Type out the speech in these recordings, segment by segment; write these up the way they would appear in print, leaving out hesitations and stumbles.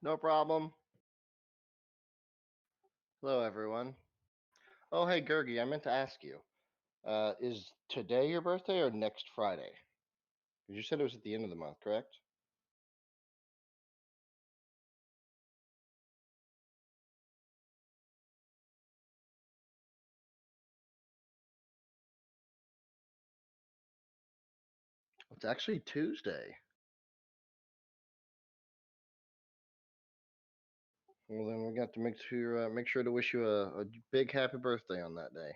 No problem. Hello, everyone. Oh, hey, Gurgi, I meant to ask you, is today your birthday or next Friday? 'Cause you said it was at the end of the month, correct? It's actually Tuesday. Well, then we got to make sure to wish you a big happy birthday on that day.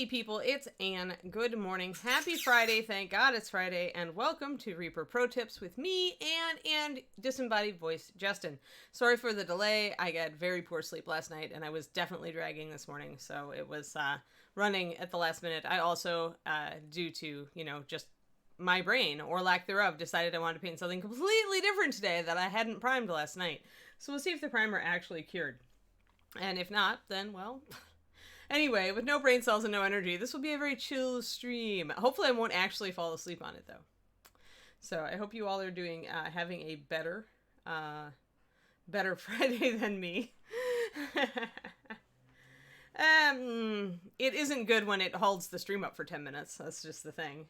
Hey people, it's Anne. Good morning. Happy Friday. Thank God it's Friday. And welcome to Reaper Pro Tips with me, Anne, and disembodied voice, Justin. Sorry for the delay. I got very poor sleep last night, and I was definitely dragging this morning. So it was running at the last minute. I also, due to, just my brain, or lack thereof, decided I wanted to paint something completely different today that I hadn't primed last night. So we'll see if the primer actually cured. And if not, then, well... Anyway, with no brain cells and no energy, this will be a very chill stream. Hopefully I won't actually fall asleep on it, though. So I hope you all are doing, having a better Friday than me. It isn't good when it holds the stream up for 10 minutes. That's just the thing.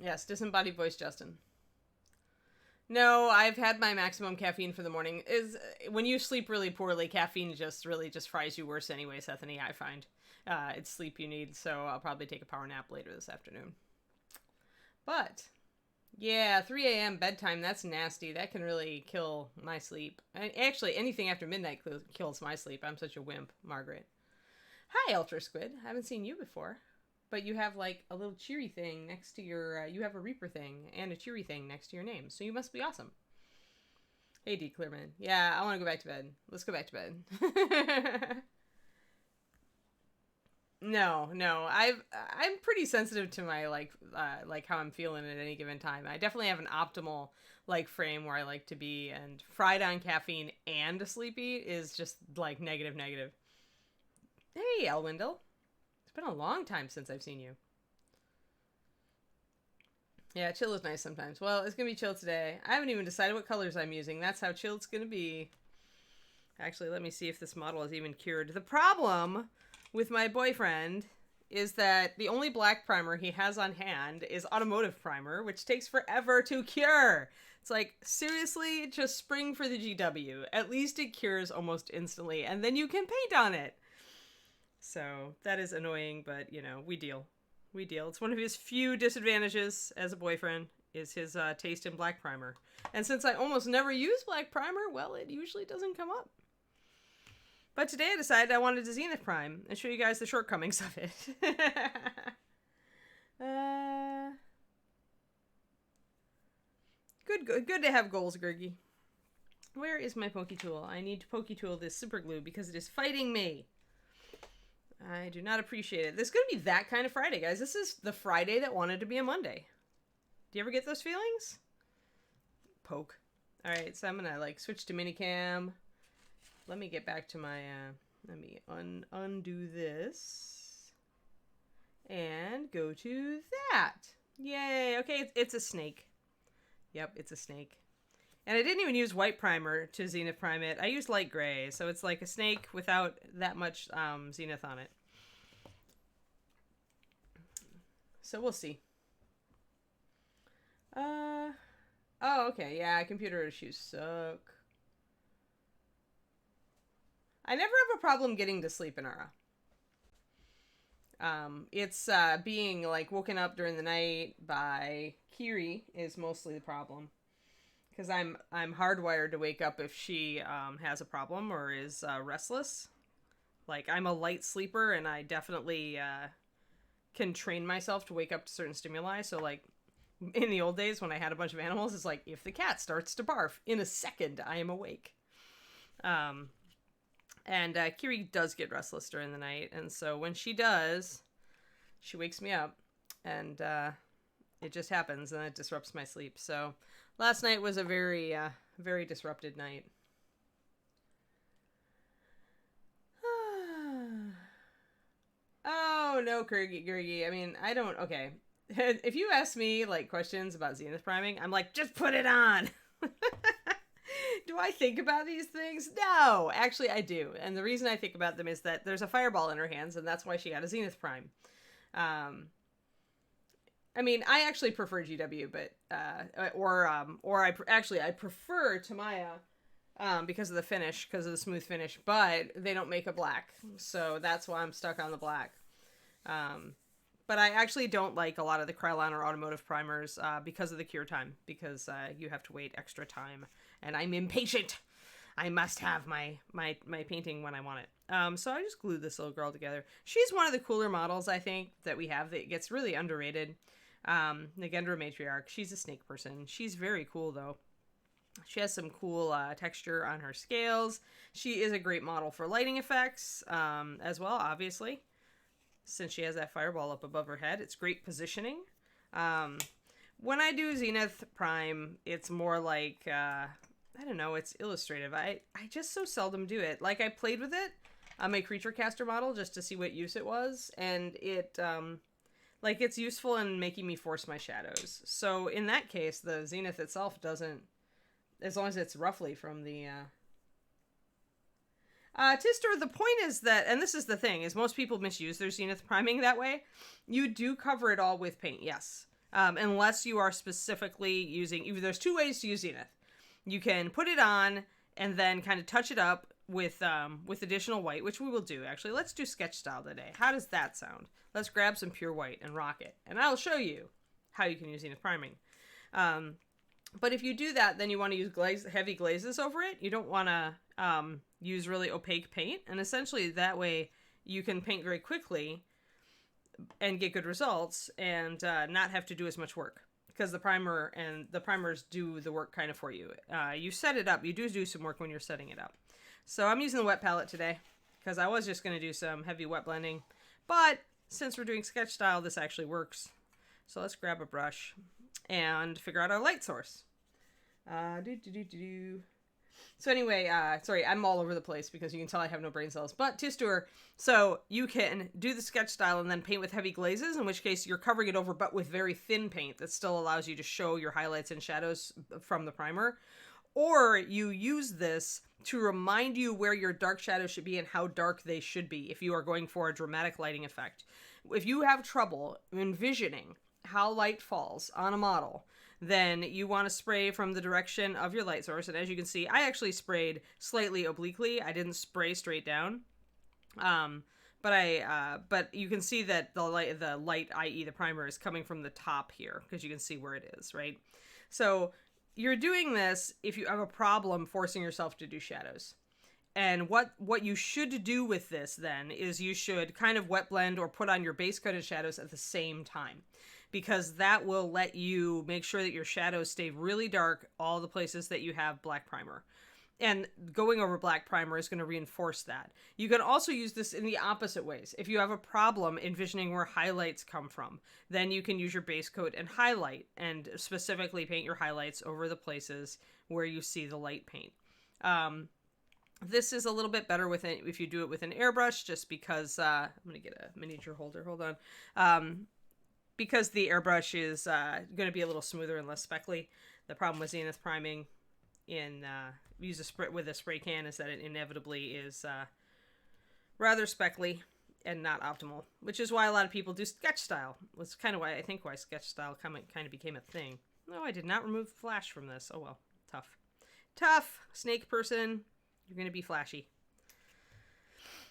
Yes, disembodied voice, Justin. No, I've had my maximum caffeine for the morning. Is when you sleep really poorly, caffeine just fries you worse anyway, Sethany, I find. It's sleep you need, so I'll probably take a power nap later this afternoon. But, yeah, 3 a.m. bedtime, that's nasty. That can really kill my sleep. Actually, anything after midnight kills my sleep. I'm such a wimp, Margaret. Hi, Ultra Squid. I haven't seen you before. But you have, like, a little cheery thing next to your... you have a Reaper thing and a cheery thing next to your name. So you must be awesome. Hey, D. Clearman. Yeah, I want to go back to bed. Let's go back to bed. No. I'm pretty sensitive to my, like how I'm feeling at any given time. I definitely have an optimal, like, frame where I like to be. And fried on caffeine and sleepy is just, like, negative. Hey, Elwindle. It's been a long time since I've seen you. Yeah, chill is nice sometimes. Well, it's going to be chill today. I haven't even decided what colors I'm using. That's how chill it's going to be. Actually, let me see if this model is even cured. The problem with my boyfriend is that the only black primer he has on hand is automotive primer, which takes forever to cure. It's like, seriously, just spring for the GW. At least it cures almost instantly, and then you can paint on it. So that is annoying, but, we deal. It's one of his few disadvantages as a boyfriend is his taste in black primer. And since I almost never use black primer, well, it usually doesn't come up. But today I decided I wanted to Zenith Prime and show you guys the shortcomings of it. Good to have goals, Gurgi. Where is my Poke Tool? I need to Poke Tool this super glue because it is fighting me. I do not appreciate it. This is going to be that kind of Friday, guys. This is the Friday that wanted to be a Monday. Do you ever get those feelings? Poke. All right, so I'm going to, switch to minicam. Let me get back to my, let me undo this. And go to that. Yay. Okay, it's a snake. Yep, it's a snake. And I didn't even use white primer to Zenith Prime it. I used light gray, so it's like a snake without that much Zenith on it. So we'll see. Oh, okay. Yeah, computer issues suck. I never have a problem getting to sleep in Aura. It's being, woken up during the night by Kiri is mostly the problem. Because I'm hardwired to wake up if she has a problem or is restless. I'm a light sleeper, and I definitely can train myself to wake up to certain stimuli. So, in the old days when I had a bunch of animals, it's like, if the cat starts to barf, in a second, I am awake. And Kiri does get restless during the night, and so when she does, she wakes me up, and it just happens, and it disrupts my sleep. So... last night was a very, very disrupted night. Oh, no, Gurgi. I mean, I don't... okay. If you ask me, questions about Zenith priming, I'm like, just put it on! Do I think about these things? No! Actually, I do. And the reason I think about them is that there's a fireball in her hands, and that's why she got a Zenith Prime. I mean, I actually prefer GW, but I prefer Tamaya because of the finish, because of the smooth finish, but they don't make a black, so that's why I'm stuck on the black. But I actually don't like a lot of the Krylon or automotive primers because of the cure time, because you have to wait extra time, and I'm impatient. I must have my painting when I want it. So I just glued this little girl together. She's one of the cooler models, I think, that we have that gets really underrated. Nagendra Matriarch. She's a snake person. She's very cool, though. She has some cool texture on her scales. She is a great model for lighting effects as well, obviously. Since she has that fireball up above her head, it's great positioning. When I do Zenith Prime, it's more like, I don't know, it's illustrative. I just so seldom do it. Like, I played with it on my Creature Caster model just to see what use it was, and it, like, it's useful in making me force my shadows. So, in that case, the Zenith itself doesn't, as long as it's roughly from the, Tistor, the point is that, and this is the thing, is most people misuse their Zenith priming that way. You do cover it all with paint, yes. Unless you are specifically using, there's two ways to use Zenith. You can put it on and then kind of touch it up with additional white, which we will do, actually. Let's do sketch style today. How does that sound? Let's grab some pure white and rock it. And I'll show you how you can use Zenith priming. But if you do that, then you want to use heavy glazes over it. You don't want to use really opaque paint. And essentially that way you can paint very quickly and get good results and not have to do as much work. Because the primers do the work kind of for you. You set it up. You do some work when you're setting it up. So I'm using the wet palette today because I was just going to do some heavy wet blending. But since we're doing sketch style, this actually works. So let's grab a brush and figure out our light source. So anyway, sorry, I'm all over the place because you can tell I have no brain cells. But Tistor, so you can do the sketch style and then paint with heavy glazes, in which case you're covering it over but with very thin paint that still allows you to show your highlights and shadows from the primer. Or you use this to remind you where your dark shadows should be and how dark they should be if you are going for a dramatic lighting effect. If you have trouble envisioning how light falls on a model, then you want to spray from the direction of your light source. And as you can see, I actually sprayed slightly obliquely. I didn't spray straight down. But you can see that the light, i.e. the primer, is coming from the top here because you can see where it is, right? So you're doing this if you have a problem forcing yourself to do shadows. And what you should do with this then is you should kind of wet blend or put on your base coat and shadows at the same time, because that will let you make sure that your shadows stay really dark all the places that you have black primer. And going over black primer is going to reinforce that. You can also use this in the opposite ways. If you have a problem envisioning where highlights come from, then you can use your base coat and highlight, and specifically paint your highlights over the places where you see the light paint. This is a little bit better with it if you do it with an airbrush, just because I'm going to get a miniature holder. Hold on. Because the airbrush is going to be a little smoother and less speckly. The problem with Zenith priming with a spray can is that it inevitably is rather speckly and not optimal, which is why a lot of people do sketch style. That's kind of why sketch style kind of became a thing. No, I did not remove flash from this. Oh well, tough snake person. You're going to be flashy.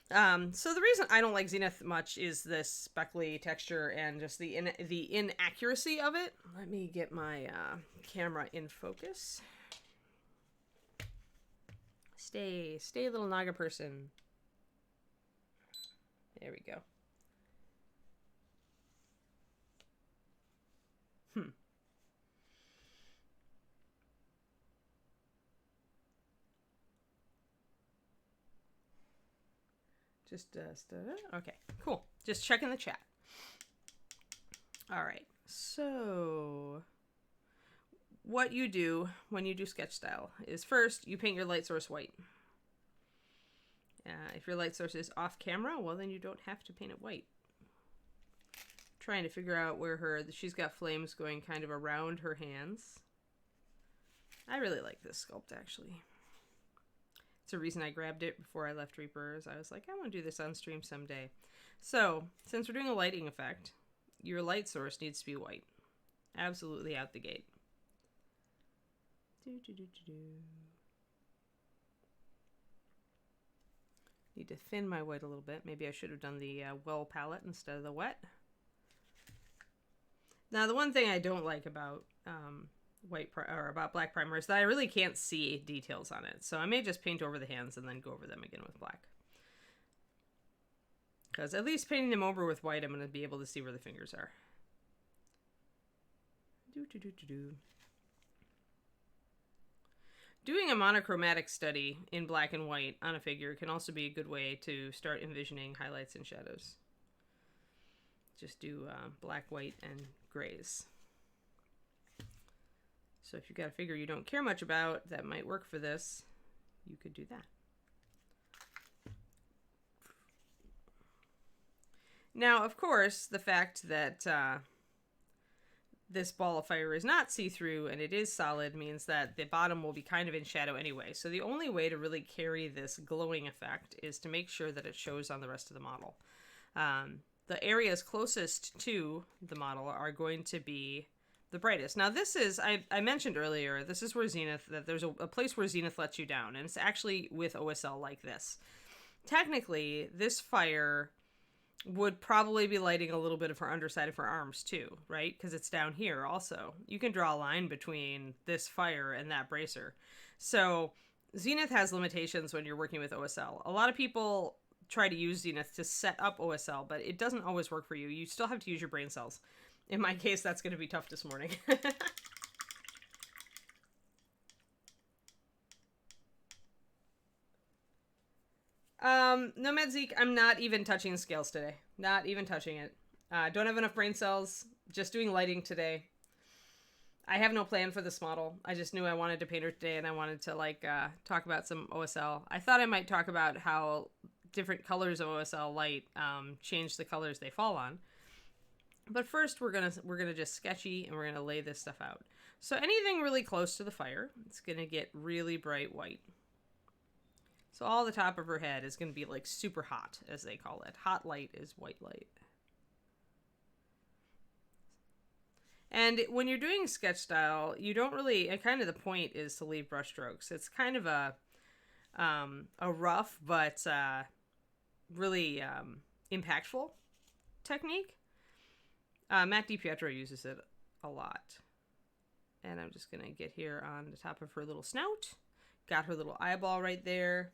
So the reason I don't like Zenith much is this speckly texture and just the inaccuracy of it. Let me get my camera in focus. Stay, little Naga person. There we go. Okay, cool. Just checking the chat. All right. So what you do when you do sketch style is first you paint your light source white. If your light source is off camera, well, then you don't have to paint it white. Trying to figure out where she's got flames going kind of around her hands. I really like this sculpt, actually. It's a reason I grabbed it before I left Reapers. I was like, I want to do this on stream someday. So, since we're doing a lighting effect, your light source needs to be white. Absolutely out the gate. Need to thin my white a little bit. Maybe I should have done the well palette instead of the wet. Now, the one thing I don't like about about black primer is that I really can't see details on it. So I may just paint over the hands and then go over them again with black. Because at least painting them over with white, I'm going to be able to see where the fingers are. Doing a monochromatic study in black and white on a figure can also be a good way to start envisioning highlights and shadows. Just do black, white, and grays. So if you've got a figure you don't care much about that might work for this, you could do that. Now, of course, the fact that this ball of fire is not see-through and it is solid means that the bottom will be kind of in shadow anyway. So the only way to really carry this glowing effect is to make sure that it shows on the rest of the model. The areas closest to the model are going to be the brightest. Now this is, I mentioned earlier, this is where Zenith, that there's a place where Zenith lets you down, and it's actually with OSL like this. Technically, this fire would probably be lighting a little bit of her underside of her arms too, right? Because it's down here also. You can draw a line between this fire and that bracer. So Zenith has limitations when you're working with OSL. A lot of people try to use Zenith to set up OSL, but it doesn't always work for you. You still have to use your brain cells. In my case, that's going to be tough this morning. Nomadzeke, I'm not even touching scales today. Not even touching it. Don't have enough brain cells. Just doing lighting today. I have no plan for this model. I just knew I wanted to paint her today, and I wanted to talk about some OSL. I thought I might talk about how different colors of OSL light change the colors they fall on. But first, we're gonna just sketchy, and we're gonna lay this stuff out. So anything really close to the fire, it's gonna get really bright white. So all the top of her head is gonna be like super hot, as they call it. Hot light is white light. And when you're doing sketch style, you don't really. Kind of the point is to leave brush strokes. It's kind of a rough but really impactful technique. Matt DiPietro uses it a lot. And I'm just going to get here on the top of her little snout. Got her little eyeball right there.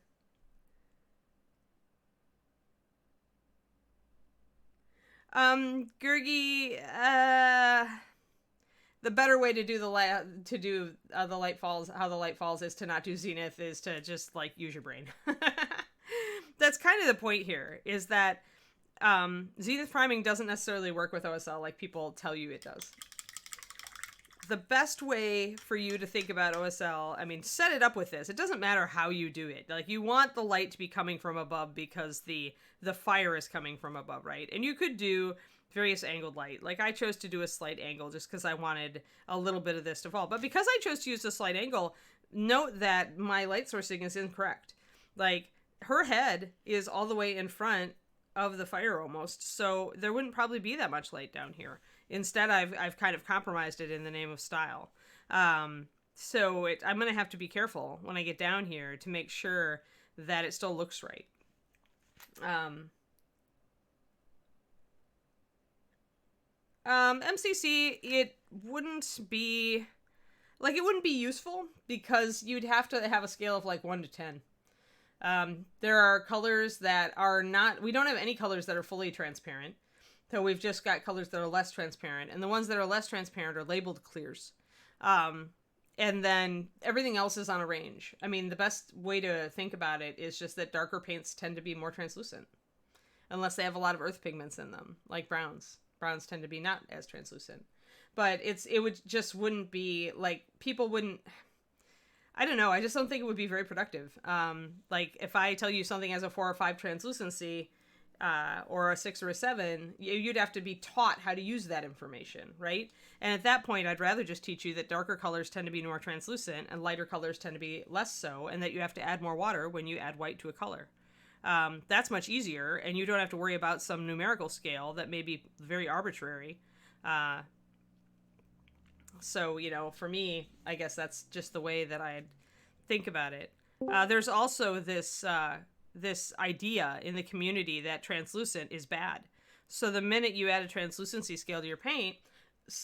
Gergie, the better way to do the light falls, how the light falls, is to not do Zenith, is to just use your brain. That's kind of the point here, is that Zenith priming doesn't necessarily work with OSL like people tell you it does. The best way for you to think about OSL, I mean, set it up with this. It doesn't matter how you do it. You want the light to be coming from above because the fire is coming from above, right? And you could do various angled light. I chose to do a slight angle just because I wanted a little bit of this to fall. But because I chose to use a slight angle, note that my light sourcing is incorrect. Her head is all the way in front of the fire almost, so there wouldn't probably be that much light down here. Instead, I've kind of compromised it in the name of style. So I'm going to have to be careful when I get down here to make sure that it still looks right. MCC, it wouldn't be useful because you'd have to have a scale of 1 to 10. There are colors that are not, we don't have any colors that are fully transparent. So we've just got colors that are less transparent, and the ones that are less transparent are labeled clears. And then everything else is on a range. I mean, the best way to think about it is just that darker paints tend to be more translucent, unless they have a lot of earth pigments in them, like browns. Browns tend to be not as translucent, but wouldn't be people wouldn't. I don't know. I just don't think it would be very productive. If I tell you something has a 4 or 5 translucency, or a 6 or a 7, you'd have to be taught how to use that information, right? And at that point, I'd rather just teach you that darker colors tend to be more translucent and lighter colors tend to be less so, and that you have to add more water when you add white to a color. That's much easier, and you don't have to worry about some numerical scale that may be very arbitrary. So, for me, I guess that's just the way that I'd think about it. There's also this idea in the community that translucent is bad. So the minute you add a translucency scale to your paint,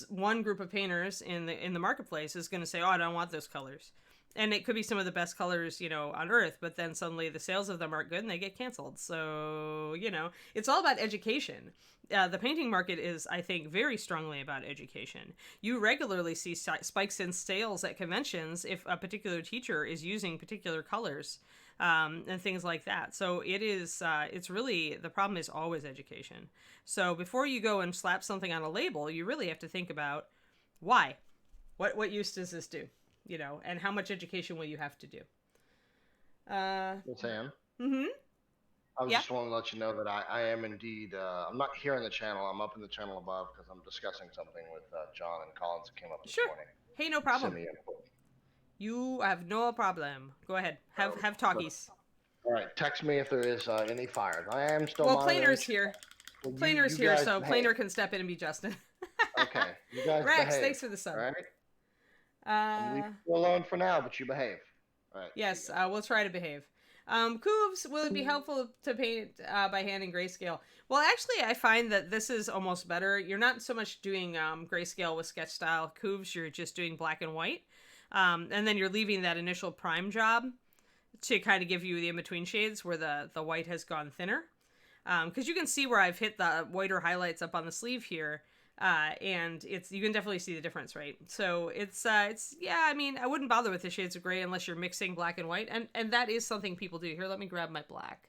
one group of painters in the marketplace is going to say, "Oh, I don't want those colors." And it could be some of the best colors, on earth, but then suddenly the sales of them aren't good and they get canceled. So, it's all about education. The painting market is, I think, very strongly about education. You regularly see spikes in sales at conventions if a particular teacher is using particular colors, and things like that. So it's really, the problem is always education. So before you go and slap something on a label, you really have to think about why. What use does this do? And how much education will you have to do? Yes, Sam. Mm-hmm. I was Yeah. just wanting to let you know that I am indeed. I'm not here in the channel. I'm up in the channel above because I'm discussing something with John and Collins that came up this Sure. morning. Hey, no problem. Semi input. You have no problem. Go ahead. Have talkies. All right. Text me if there is any fires. I am still. Well, monitoring. Planer's here. Well, Planer's you here, guys so behave. Planer can step in and be Justin. Okay. You guys Rex, behave. thanks for the sub. All right. Leave you alone for now, but you behave. All right. Yes, we'll try to behave. Coobs, will it be helpful to paint by hand in grayscale? Well, actually, I find that this is almost better. You're not so much doing grayscale with sketch style. Coobs, you're just doing black and white. And then you're leaving that initial prime job to kind of give you the in-between shades where the white has gone thinner. Because you can see where I've hit the whiter highlights up on the sleeve here. And you can definitely see the difference, right? So it's yeah, I mean, I wouldn't bother with the shades of gray unless you're mixing black and white, and that is something people do. Here, let me grab my black.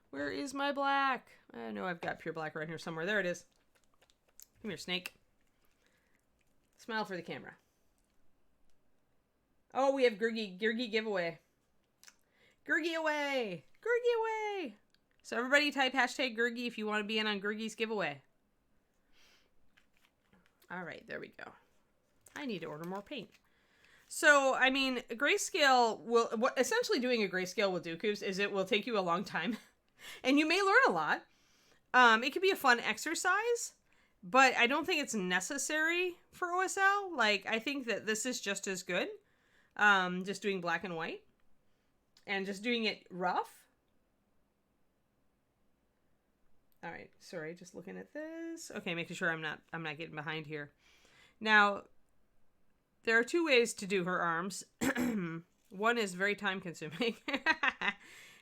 Where is my black? I know I've got pure black right here somewhere. There it is. Come here, snake. Smile for the camera. Oh, we have Gurgi giveaway. Gurgi away! Gurgi away! So everybody type hashtag Gurgi if you want to be in on Gurgi's giveaway. All right, there we go. I need to order more paint. So, I mean, grayscale what essentially doing a grayscale will do, Coobs, is it will take you a long time. And you may learn a lot. It could be a fun exercise, but I don't think it's necessary for OSL. Like, I think that this is just as good. Just doing black and white. And just doing it rough. All right, sorry, just looking at this. Okay, making sure I'm not getting behind here. Now, there are two ways to do her arms. One is very time consuming.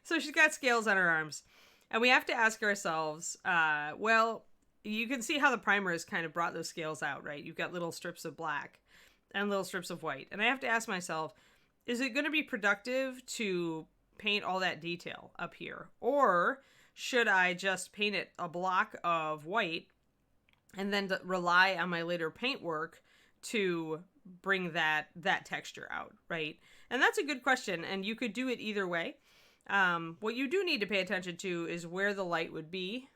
So she's got scales on her arms. And we have to ask ourselves, well, you can see how the primer has kind of brought those scales out, right? You've got little strips of black and little strips of white. And I have to ask myself, is it going to be productive to paint all that detail up here? Or should I just paint it a block of white and then rely on my later paint work to bring that texture out, right? And that's a good question, and you could do it either way. What you do need to pay attention to is where the light would be.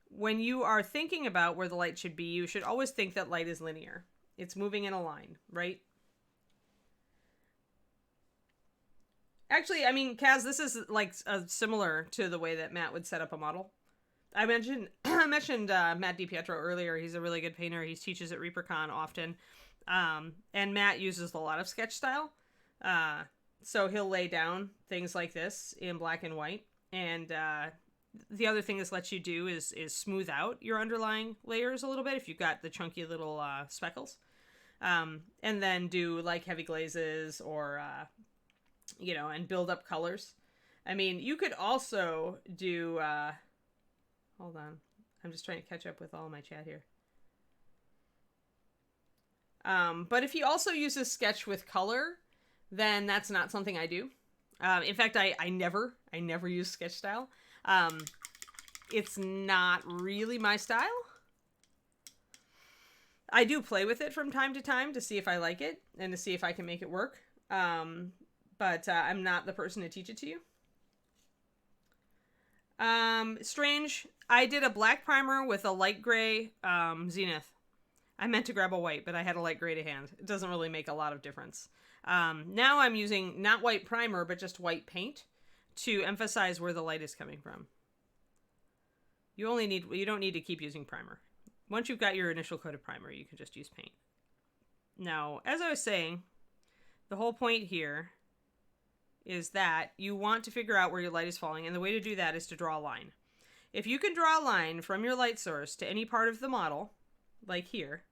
When you are thinking about where the light should be, you should always think that light is linear. It's moving in a line, right? Actually, I mean, Kaz, this is like similar to the way that Matt would set up a model. I mentioned Matt DiPietro earlier. He's a really good painter. He teaches at ReaperCon often. And Matt uses a lot of sketch style. So he'll lay down things like this in black and white. And the other thing this lets you do is smooth out your underlying layers a little bit if you've got the chunky little speckles. And then do like heavy glazes or and build up colors. I mean, you could also do, hold on. I'm just trying to catch up with all my chat here. But if he also uses sketch with color, then that's not something I do. In fact, I never use sketch style. It's not really my style. I do play with it from time to time to see if I like it and to see if I can make it work. But I'm not the person to teach it to you. Strange. I did a black primer with a light gray Zenith. I meant to grab a white, but I had a light gray to hand. It doesn't really make a lot of difference. Now I'm using not white primer, but just white paint to emphasize where the light is coming from. You don't need to keep using primer. Once you've got your initial coat of primer, you can just use paint. Now, as I was saying, the whole point here is that you want to figure out where your light is falling, and the way to do that is to draw a line. If you can draw a line from your light source to any part of the model, like here,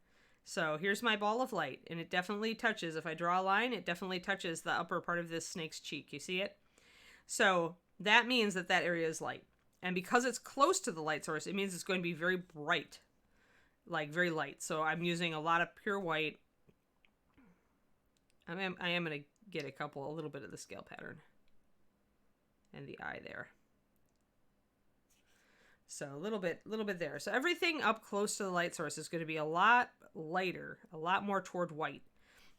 So here's my ball of light, and it definitely touches, if I draw a line, it definitely touches the upper part of this snake's cheek. You see it? So that means that that area is light. And because it's close to the light source, it means it's going to be very bright, like very light. So I'm using a lot of pure white. I am going to get a little bit of the scale pattern and the eye there. So a little bit there. So everything up close to the light source is going to be a lot lighter, a lot more toward white.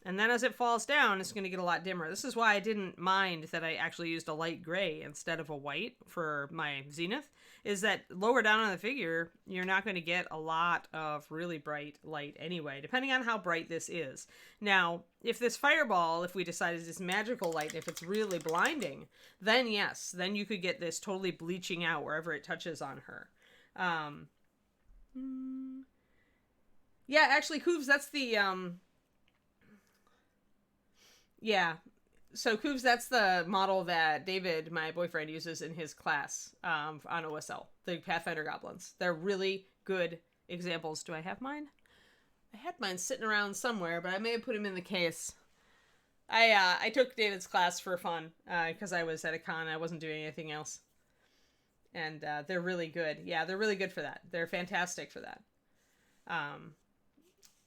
And then as it falls down, it's going to get a lot dimmer. This is why I didn't mind that I actually used a light gray instead of a white for my zenith, is that lower down on the figure, you're not going to get a lot of really bright light anyway, depending on how bright this is. Now, if this fireball, if we decide is this magical light, if it's really blinding, then yes, then you could get this totally bleaching out wherever it touches on her. Yeah, actually, Hooves, that's the... Yeah. So, Cooves, that's the model that David, my boyfriend, uses in his class on OSL, the Pathfinder Goblins. They're really good examples. Do I have mine? I had mine sitting around somewhere, but I may have put him in the case. I took David's class for fun because I was at a con. I wasn't doing anything else. And they're really good. Yeah, they're really good for that. They're fantastic for that.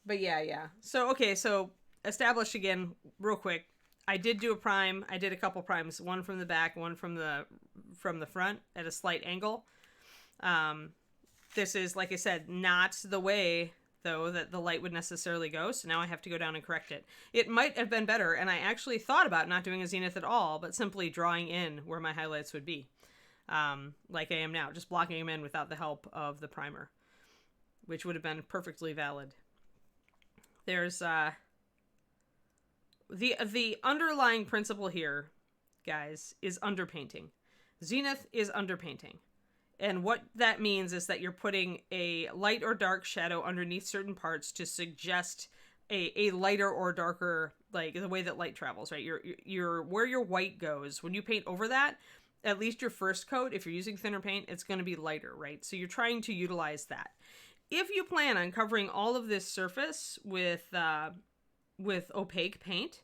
But yeah. So, okay, so... establish again real quick. I did do a prime. I did a couple primes, one from the back, one from the front at a slight angle. This is, like I said, not the way though that the light would necessarily go, so now I have to go down and correct it. It might have been better, and I actually thought about not doing a zenith at all, but simply drawing in where my highlights would be, like I am now, just blocking them in without the help of the primer, which would have been perfectly valid. There's the underlying principle here, guys, is underpainting. Zenith is underpainting. And what that means is that you're putting a light or dark shadow underneath certain parts to suggest a lighter or darker, like the way that light travels, right? Your where your white goes, when you paint over that, at least your first coat, if you're using thinner paint, it's going to be lighter, right? So you're trying to utilize that. If you plan on covering all of this surface with opaque paint,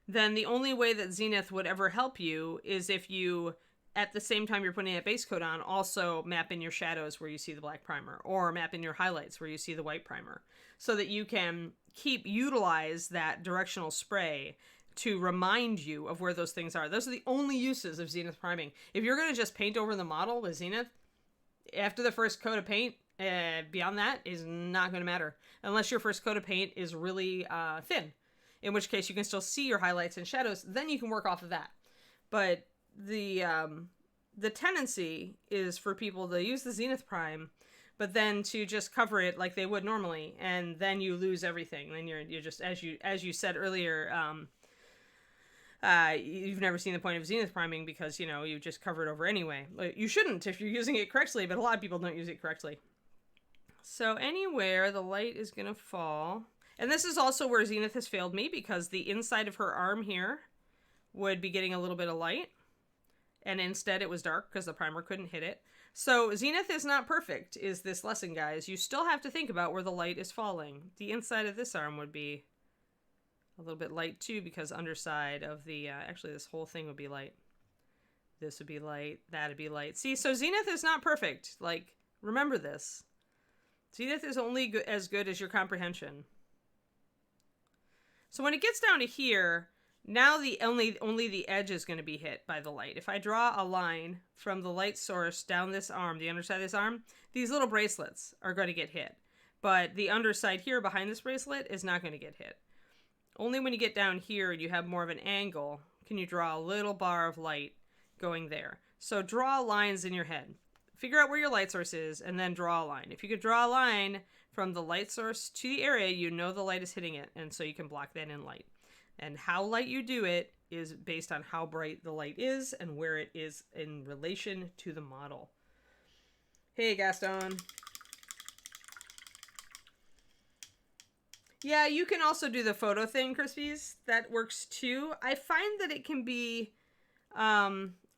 then the only way that Zenith would ever help you is if you, at the same time you're putting that base coat on, also map in your shadows where you see the black primer, or map in your highlights where you see the white primer, so that you can utilize that directional spray to remind you of where those things are. Those are the only uses of Zenith priming. If you're going to just paint over the model with Zenith, after the first coat of paint, beyond that is not going to matter. Unless your first coat of paint is really thin. In which case you can still see your highlights and shadows. Then you can work off of that. But the tendency is for people to use the Zenith Prime, but then to just cover it like they would normally. And then you lose everything. Then you're just, as you said earlier, you've never seen the point of Zenith priming because, you just cover it over anyway. You shouldn't if you're using it correctly, but a lot of people don't use it correctly. So anywhere the light is going to fall, and this is also where Zenith has failed me because the inside of her arm here would be getting a little bit of light, and instead it was dark because the primer couldn't hit it. So Zenith is not perfect, is this lesson, guys. You still have to think about where the light is falling. The inside of this arm would be a little bit light too because underside of the, actually this whole thing would be light. This would be light, that'd be light. See, so Zenith is not perfect. Like, remember this. Zenith is only as good as your comprehension. So when it gets down to here, now the only the edge is going to be hit by the light. If I draw a line from the light source down this arm, the underside of this arm, these little bracelets are going to get hit. But the underside here behind this bracelet is not going to get hit. Only when you get down here and you have more of an angle can you draw a little bar of light going there. So draw lines in your head. Figure out where your light source is, and then draw a line. If you could draw a line from the light source to the area, you know the light is hitting it, and so you can block that in light. And how light you do it is based on how bright the light is and where it is in relation to the model. Hey, Gaston. Yeah, you can also do the photo thing, Crispies. That works too. I find that it can be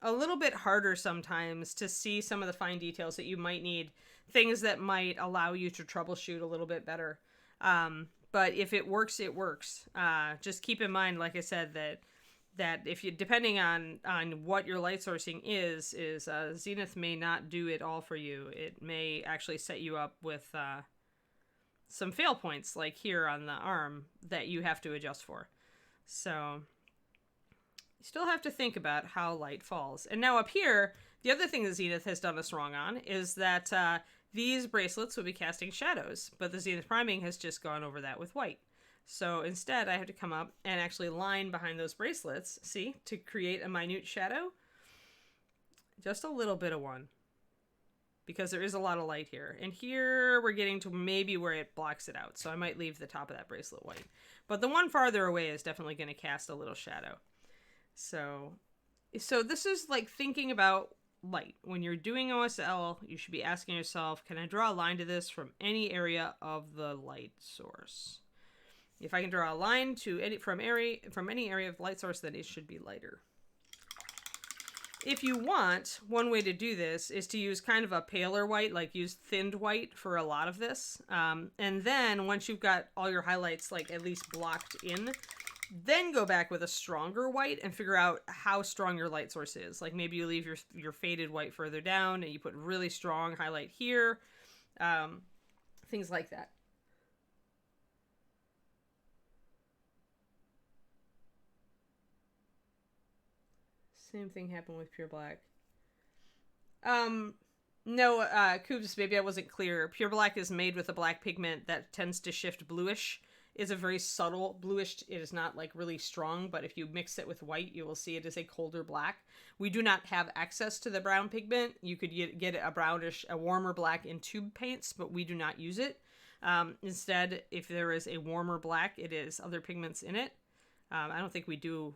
a little bit harder sometimes to see some of the fine details that you might need, things that might allow you to troubleshoot a little bit better. but if it works, it works. Just keep in mind, like I said, that if you, depending on what your light sourcing is Zenith may not do it all for you. It may actually set you up with some fail points, like here on the arm, that you have to adjust for. So you still have to think about how light falls. And now up here, the other thing that Zenith has done us wrong on is that these bracelets will be casting shadows, but the Zenith priming has just gone over that with white. So instead, I have to come up and actually line behind those bracelets, see, to create a minute shadow. Just a little bit of one. Because there is a lot of light here. And here, we're getting to maybe where it blocks it out. So I might leave the top of that bracelet white. But the one farther away is definitely going to cast a little shadow. So this is like thinking about light. When you're doing OSL, you should be asking yourself, can I draw a line to this from any area of the light source? If I can draw a line to from any area of light source, then it should be lighter. If you want, one way to do this is to use kind of a paler white, like use thinned white for a lot of this. And then once you've got all your highlights like at least blocked in, then go back with a stronger white and figure out how strong your light source is. Like maybe you leave your faded white further down and you put really strong highlight here. Things like that. Same thing happened with Pure Black. No, Coobs, maybe I wasn't clear. Pure Black is made with a black pigment that tends to shift bluish. It's a very subtle bluish. It is not like really strong, but if you mix it with white, you will see it is a colder black. We do not have access to the brown pigment. You could get a warmer black in tube paints, but we do not use it. Instead, if there is a warmer black, it is other pigments in it. I don't think we do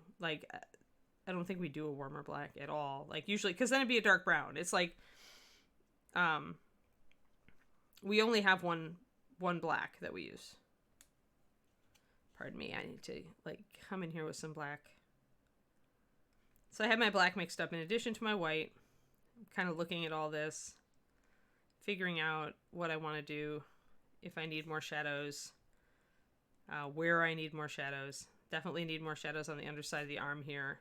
a warmer black at all. Like usually, because then it'd be a dark brown. It's like, we only have one black that we use. Pardon me. I need to like come in here with some black. So I have my black mixed up in addition to my white. I'm kind of looking at all this, figuring out what I want to do, if I need more shadows, where I need more shadows. Definitely need more shadows on the underside of the arm here.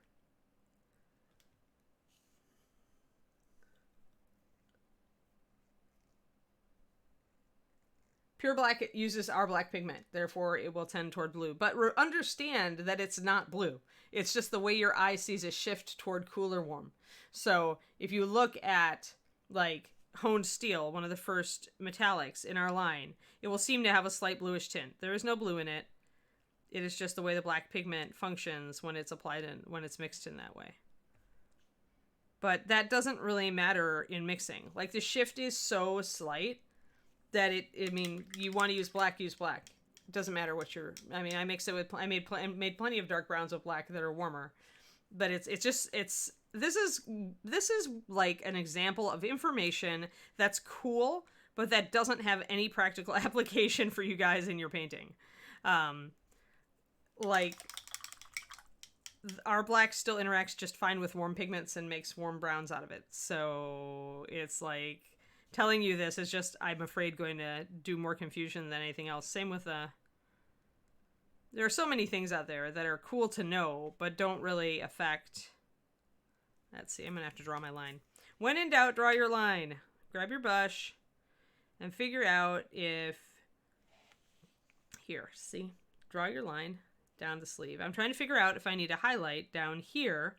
Pure Black uses our black pigment, therefore it will tend toward blue. But understand that it's not blue. It's just the way your eye sees a shift toward cool or warm. So if you look at like honed steel, one of the first metallics in our line, it will seem to have a slight bluish tint. There is no blue in it. It is just the way the black pigment functions when it's applied in, when it's mixed in that way. But that doesn't really matter in mixing. Like the shift is so slight that you want to use black, use black. It doesn't matter what I mix it with, I made plenty of dark browns with black that are warmer. But this is like an example of information that's cool, but that doesn't have any practical application for you guys in your painting. Like our black still interacts just fine with warm pigments and makes warm browns out of it. So it's like telling you this is just, I'm afraid, going to do more confusion than anything else. Same with there are so many things out there that are cool to know, but don't really affect. Let's see, I'm going to have to draw my line. When in doubt, draw your line. Grab your brush and figure out if, here, see, draw your line down the sleeve. I'm trying to figure out if I need a highlight down here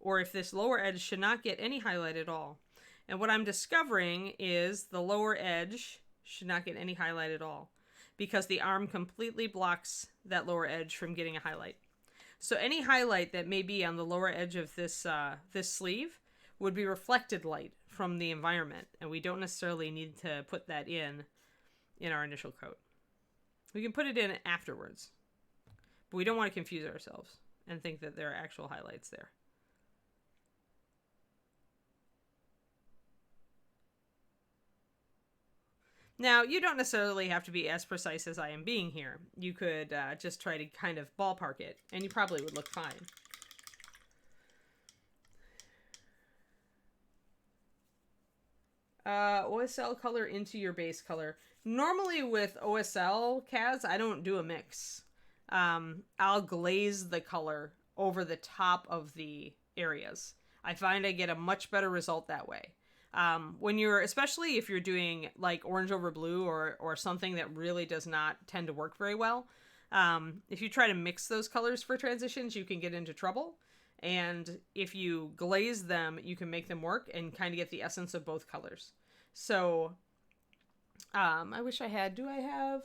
or if this lower edge should not get any highlight at all. And what I'm discovering is the lower edge should not get any highlight at all because the arm completely blocks that lower edge from getting a highlight. So any highlight that may be on the lower edge of this sleeve would be reflected light from the environment, and we don't necessarily need to put that in our initial coat. We can put it in afterwards, but we don't want to confuse ourselves and think that there are actual highlights there. Now, you don't necessarily have to be as precise as I am being here. You could just try to kind of ballpark it, and you probably would look fine. OSL color into your base color. Normally with OSL CADs, I don't do a mix. I'll glaze the color over the top of the areas. I find I get a much better result that way. When you're, especially if you're doing like orange over blue or something that really does not tend to work very well, if you try to mix those colors for transitions, you can get into trouble. And if you glaze them, you can make them work and kind of get the essence of both colors. So, I wish I had. Do I have?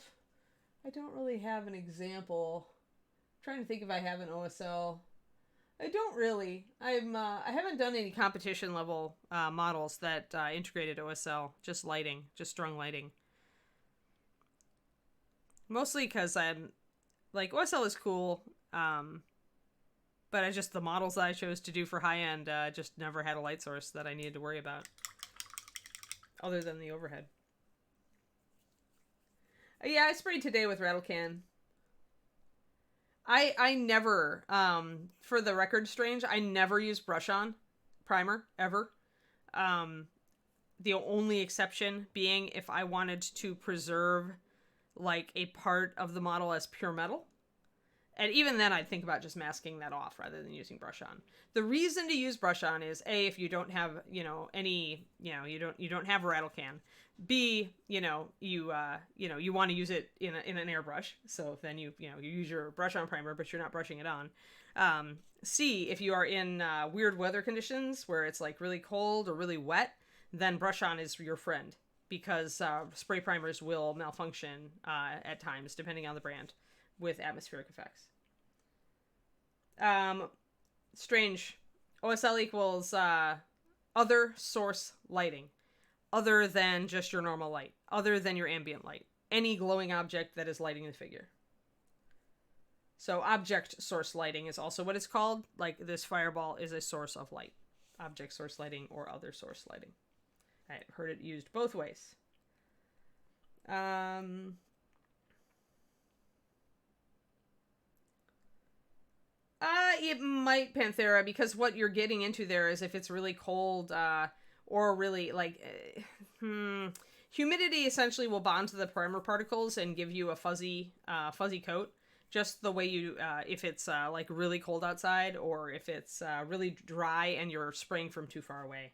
I don't really have an example. I'm trying to think if I have an OSL. I don't really. I haven't done any competition level models that integrated OSL. Just lighting, just strong lighting. Mostly because I'm like OSL is cool. But the models that I chose to do for high-end just never had a light source that I needed to worry about. Other than the overhead. Yeah, I sprayed today with rattle can. I never, for the record strange, I never use brush on primer, ever. The only exception being if I wanted to preserve, like, a part of the model as pure metal. And even then, I'd think about just masking that off rather than using brush on. The reason to use brush on is A, if you don't have, you don't have a rattle can. B, you want to use it in an airbrush. So then you use your brush on primer, but you're not brushing it on. C, if you are in weird weather conditions where it's like really cold or really wet, then brush on is your friend because spray primers will malfunction at times depending on the brand with atmospheric effects. Strange. OSL equals other source lighting. Other than just your normal light. Other than your ambient light. Any glowing object that is lighting the figure. So object source lighting is also what it's called. Like this fireball is a source of light. Object source lighting or other source lighting. I've heard it used both ways. It might Panthera because what you're getting into there is if it's really cold, or really like, humidity essentially will bond to the primer particles and give you a fuzzy coat. Just the way you, if it's like really cold outside or if it's really dry and you're spraying from too far away.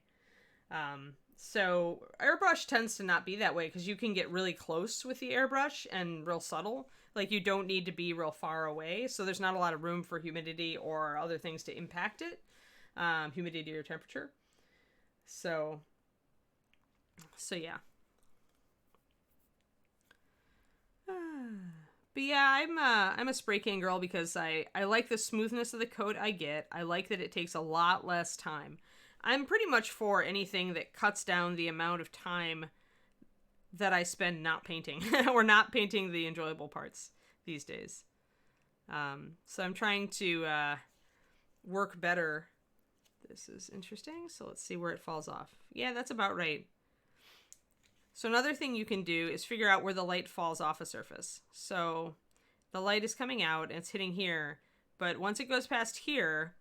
So airbrush tends to not be that way because you can get really close with the airbrush and real subtle. Like you don't need to be real far away. So there's not a lot of room for humidity or other things to impact it. Humidity or temperature. So yeah. But yeah, I'm a spray can girl because I like the smoothness of the coat I get. I like that it takes a lot less time. I'm pretty much for anything that cuts down the amount of time that I spend not painting or not painting the enjoyable parts these days. So I'm trying to work better. This is interesting. So let's see where it falls off. Yeah, that's about right. So another thing you can do is figure out where the light falls off a surface. So the light is coming out and it's hitting here, but once it goes past here,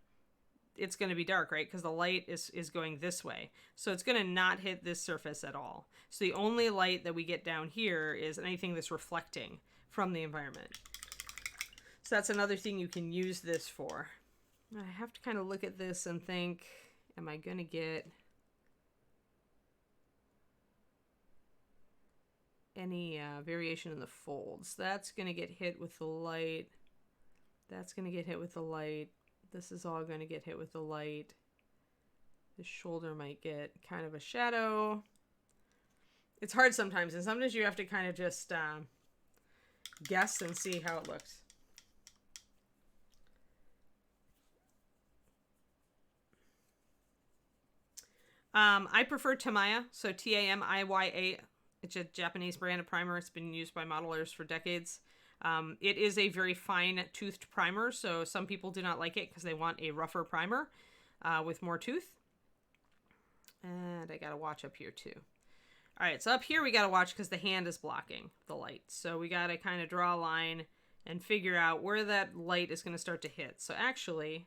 it's going to be dark, right? Because the light is going this way. So it's going to not hit this surface at all. So the only light that we get down here is anything that's reflecting from the environment. So that's another thing you can use this for. I have to kind of look at this and think, am I going to get any variation in the folds? That's going to get hit with the light. That's going to get hit with the light. This is all going to get hit with the light. The shoulder might get kind of a shadow. It's hard sometimes, and sometimes you have to kind of just guess and see how it looks. I prefer Tamiya, so Tamiya. It's a Japanese brand of primer. It's been used by modelers for decades. It is a very fine-toothed primer, so some people do not like it because they want a rougher primer with more tooth. And I got to watch up here too. All right, so up here we got to watch because the hand is blocking the light. So we got to kind of draw a line and figure out where that light is going to start to hit. So actually,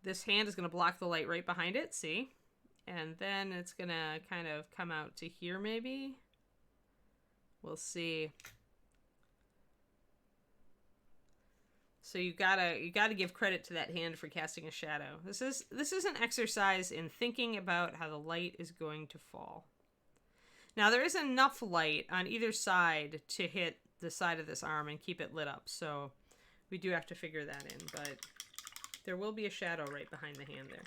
this hand is going to block the light right behind it, see? and then it's gonna kind of come out to here maybe. We'll see. So you gotta give credit to that hand for casting a shadow. This is an exercise in thinking about how the light is going to fall. Now there is enough light on either side to hit the side of this arm and keep it lit up. So we do have to figure that in, but there will be a shadow right behind the hand there.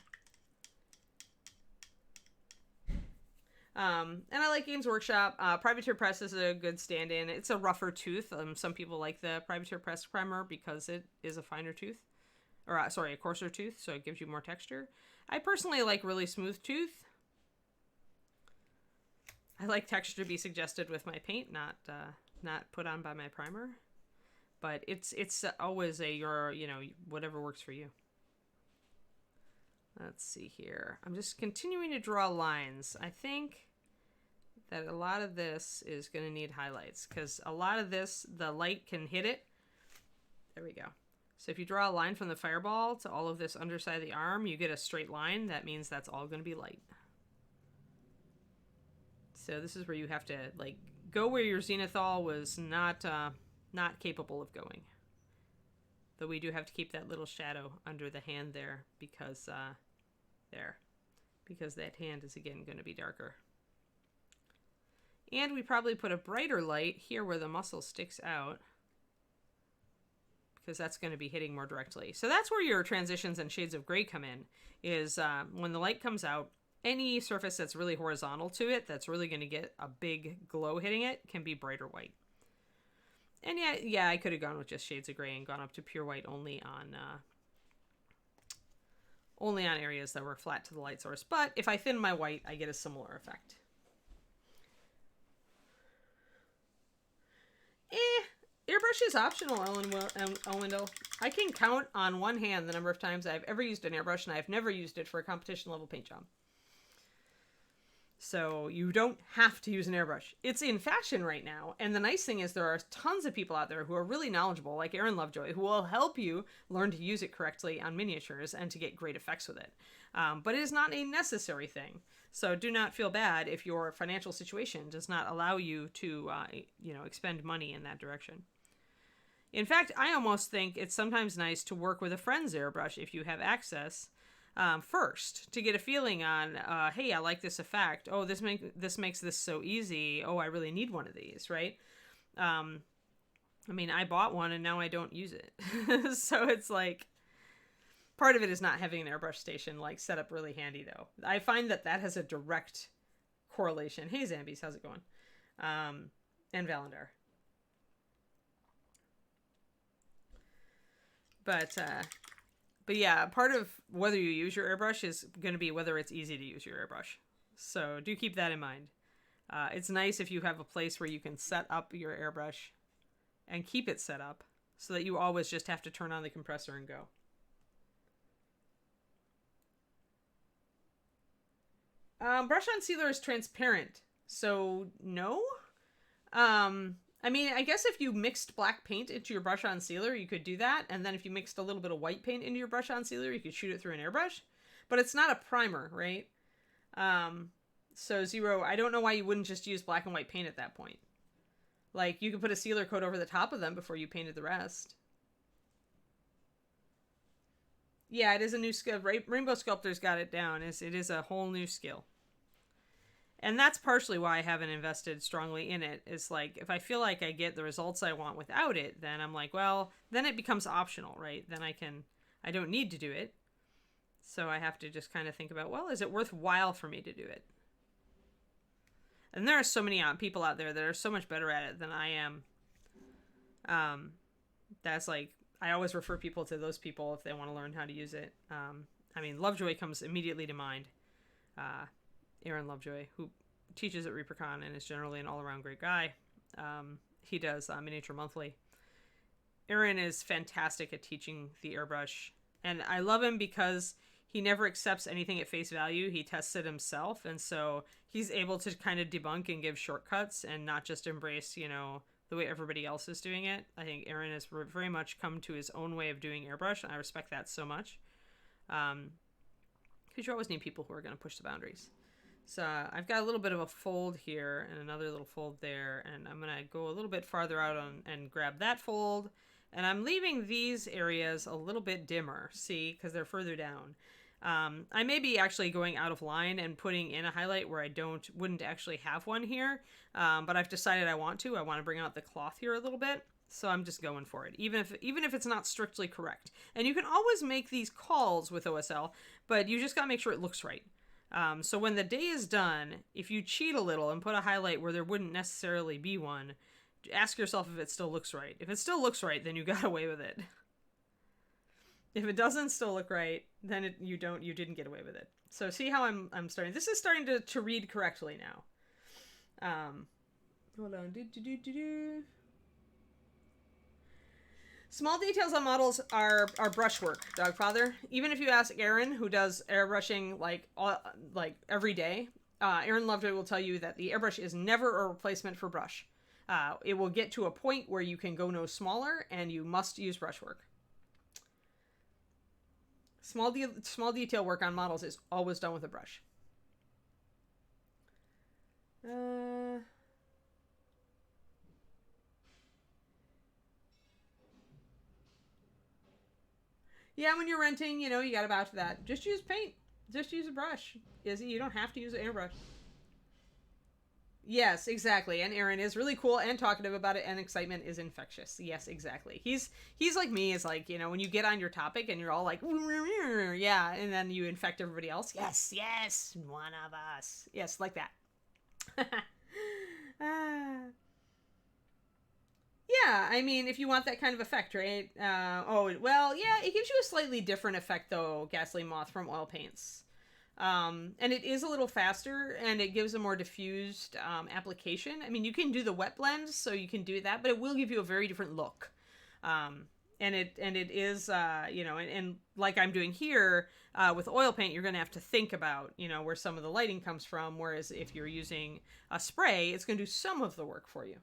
And I like Games Workshop. Privateer Press is a good stand-in. It's a rougher tooth. Some people like the Privateer Press primer because it is a finer tooth. Or, sorry, a coarser tooth, so it gives you more texture. I personally like really smooth tooth. I like texture to be suggested with my paint, not put on by my primer. But it's always whatever works for you. Let's see here. I'm just continuing to draw lines. I think that a lot of this is going to need highlights because a lot of this, the light can hit it. There we go. So if you draw a line from the fireball to all of this underside of the arm, you get a straight line. That means that's all going to be light. So this is where you have to like go where your zenithal was not capable of going. Though we do have to keep that little shadow under the hand there because that hand is again going to be darker. And we probably put a brighter light here where the muscle sticks out because that's going to be hitting more directly. So that's where your transitions and shades of gray come in, is when the light comes out, any surface that's really horizontal to it, that's really going to get a big glow hitting it, can be brighter white. And yeah, I could have gone with just shades of gray and gone up to pure white only on areas that were flat to the light source. But if I thin my white, I get a similar effect. Airbrush is optional, Elwindle. I can count on one hand the number of times I've ever used an airbrush, and I've never used it for a competition level paint job. So you don't have to use an airbrush. It's in fashion right now. And the nice thing is there are tons of people out there who are really knowledgeable, like Erin Lovejoy, who will help you learn to use it correctly on miniatures and to get great effects with it. But it is not a necessary thing. So do not feel bad if your financial situation does not allow you to, expend money in that direction. In fact, I almost think it's sometimes nice to work with a friend's airbrush if you have access. First, to get a feeling on, hey, I like this effect. Oh, this makes this so easy. Oh, I really need one of these, right? I bought one and now I don't use it. So it's like, part of it is not having an airbrush station like set up really handy though. I find that has a direct correlation. Hey, Zambies, how's it going? And Valandar. But yeah, part of whether you use your airbrush is going to be whether it's easy to use your airbrush. So do keep that in mind. It's nice if you have a place where you can set up your airbrush and keep it set up so that you always just have to turn on the compressor and go. Brush on sealer is transparent, so no. I guess if you mixed black paint into your brush on sealer, you could do that. And then if you mixed a little bit of white paint into your brush on sealer, you could shoot it through an airbrush. But it's not a primer, right? So Zero, I don't know why you wouldn't just use black and white paint at that point. Like, you could put a sealer coat over the top of them before you painted the rest. Yeah, it is a new skill. Rainbow Sculptor's got it down. It is a whole new skill. And that's partially why I haven't invested strongly in it. It's like, if I feel like I get the results I want without it, then I'm like, well, then it becomes optional, right? Then I don't need to do it. So I have to just kind of think about, well, is it worthwhile for me to do it? And there are so many people out there that are so much better at it than I am. That's like, I always refer people to those people if they want to learn how to use it. Lovejoy comes immediately to mind. Erin Lovejoy, who teaches at ReaperCon and is generally an all-around great guy. He does Miniature Monthly. Erin is fantastic at teaching the airbrush. And I love him because he never accepts anything at face value. He tests it himself. And so he's able to kind of debunk and give shortcuts and not just embrace, the way everybody else is doing it. I think Erin has very much come to his own way of doing airbrush. And I respect that so much. because you always need people who are going to push the boundaries. So I've got a little bit of a fold here and another little fold there, and I'm going to go a little bit farther out and grab that fold, and I'm leaving these areas a little bit dimmer, see, because they're further down. I may be actually going out of line and putting in a highlight where I wouldn't actually have one here, but I've decided I want to bring out the cloth here a little bit. So I'm just going for it, even if it's not strictly correct. And you can always make these calls with OSL, but you just gotta make sure it looks right. So when the day is done, if you cheat a little and put a highlight where there wouldn't necessarily be one, ask yourself if it still looks right. If it still looks right, then you got away with it. If it doesn't still look right, then you didn't get away with it. So see how I'm starting. This is starting to read correctly now. Hold on. Small details on models are brushwork, Dogfather. Even if you ask Erin, who does airbrushing like every day, Erin Lovejoy will tell you that the airbrush is never a replacement for brush. It will get to a point where you can go no smaller, and you must use brushwork. Small detail work on models is always done with a brush. Yeah, when you're renting, you got to vouch for that. Just use paint. Just use a brush. You don't have to use an airbrush. Yes, exactly. And Aaron is really cool and talkative about it, and excitement is infectious. Yes, exactly. He's like me, is like, when you get on your topic and you're all like, yeah, and then you infect everybody else. Yes, one of us. Yes, like that. Yeah, I mean, if you want that kind of effect, right? It gives you a slightly different effect, though, Gasoline Moth, from oil paints. And it is a little faster, and it gives a more diffused application. I mean, you can do the wet blend, so you can do that, but it will give you a very different look. And it is, and like I'm doing here, with oil paint, you're going to have to think about, where some of the lighting comes from, whereas if you're using a spray, it's going to do some of the work for you.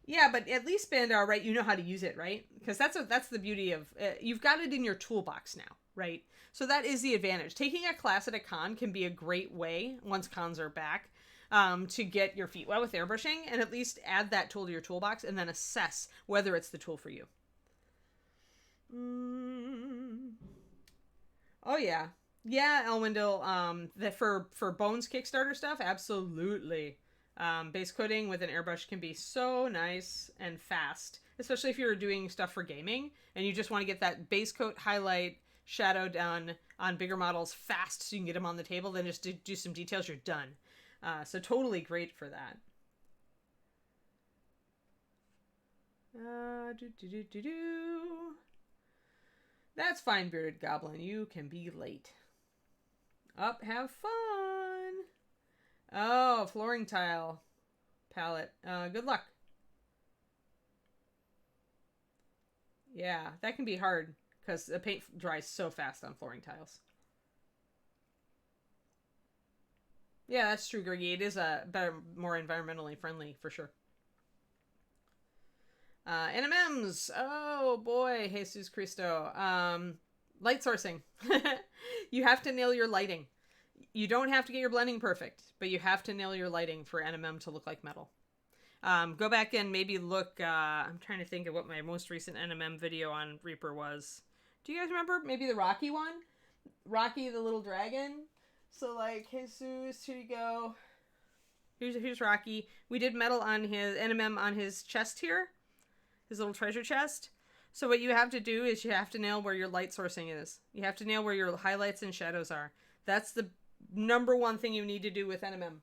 Yeah, but at least Bandar, right? You know how to use it, right? Because that's the beauty of you've got it in your toolbox now, right? So that is the advantage. Taking a class at a con can be a great way, once cons are back, to get your feet wet with airbrushing, and at least add that tool to your toolbox and then assess whether it's the tool for you. Oh yeah. Yeah, Elwindle, for Bones Kickstarter stuff, absolutely. Base coating with an airbrush can be so nice and fast, especially if you're doing stuff for gaming and you just want to get that base coat, highlight, shadow done on bigger models fast so you can get them on the table, then just do some details, you're done. So totally great for that. That's fine, Bearded Goblin. You can be late. Up, have fun. Oh, flooring tile palette. Good luck. Yeah, that can be hard because the paint dries so fast on flooring tiles. Yeah, that's true, Gergie. It is a better, more environmentally friendly for sure. NMMs. Oh boy, Jesus Cristo. Light sourcing. You have to nail your lighting. You don't have to get your blending perfect, but you have to nail your lighting for NMM to look like metal. Go back and maybe look. I'm trying to think of what my most recent NMM video on Reaper was. Do you guys remember? Maybe the Rocky one? Rocky the little dragon. So like, Jesus, here you go. Here's Rocky. We did metal on his NMM on his chest here. His little treasure chest. So what you have to do is you have to nail where your light sourcing is. You have to nail where your highlights and shadows are. That's the number one thing you need to do with NMM.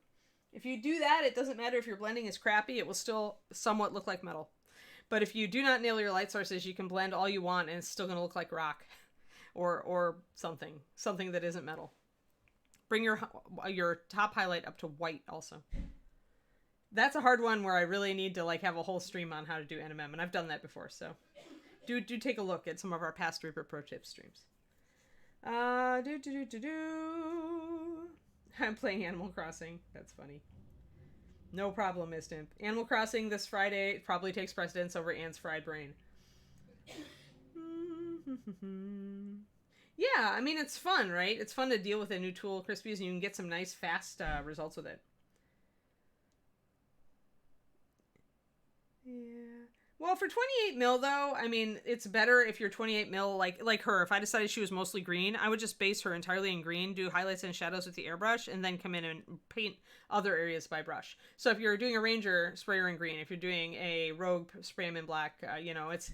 If you do that, it doesn't matter if your blending is crappy, it will still somewhat look like metal. But if you do not nail your light sources, you can blend all you want and it's still going to look like rock or something that isn't metal. Bring your top highlight up to white also. That's a hard one where I really need to like have a whole stream on how to do NMM, and I've done that before, so do take a look at some of our past Reaper Pro Tips streams. I'm playing Animal Crossing. That's funny. No problem, Miss Imp. Animal Crossing this Friday probably takes precedence over Anne's Fried Brain. Yeah, I mean, it's fun, right? It's fun to deal with a new tool, Crispies, and you can get some nice, fast results with it. Yeah. Well, for 28 mil though, I mean, it's better if you're 28 mil like her. If I decided she was mostly green, I would just base her entirely in green, do highlights and shadows with the airbrush, and then come in and paint other areas by brush. So if you're doing a ranger, spray her in green. If you're doing a rogue, spray him in black. It's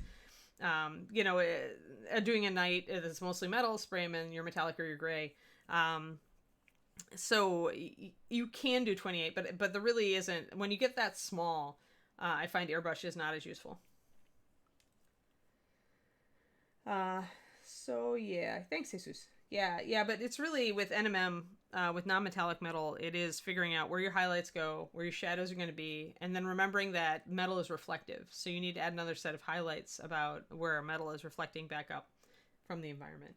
doing a knight that's mostly metal, spray him in your metallic or your gray. So you can do 28, but there really isn't. When you get that small, I find airbrush is not as useful. So yeah, thanks, Jesus. Yeah, but it's really with NMM, with non-metallic metal, it is figuring out where your highlights go, where your shadows are going to be, and then remembering that metal is reflective. So you need to add another set of highlights about where metal is reflecting back up from the environment.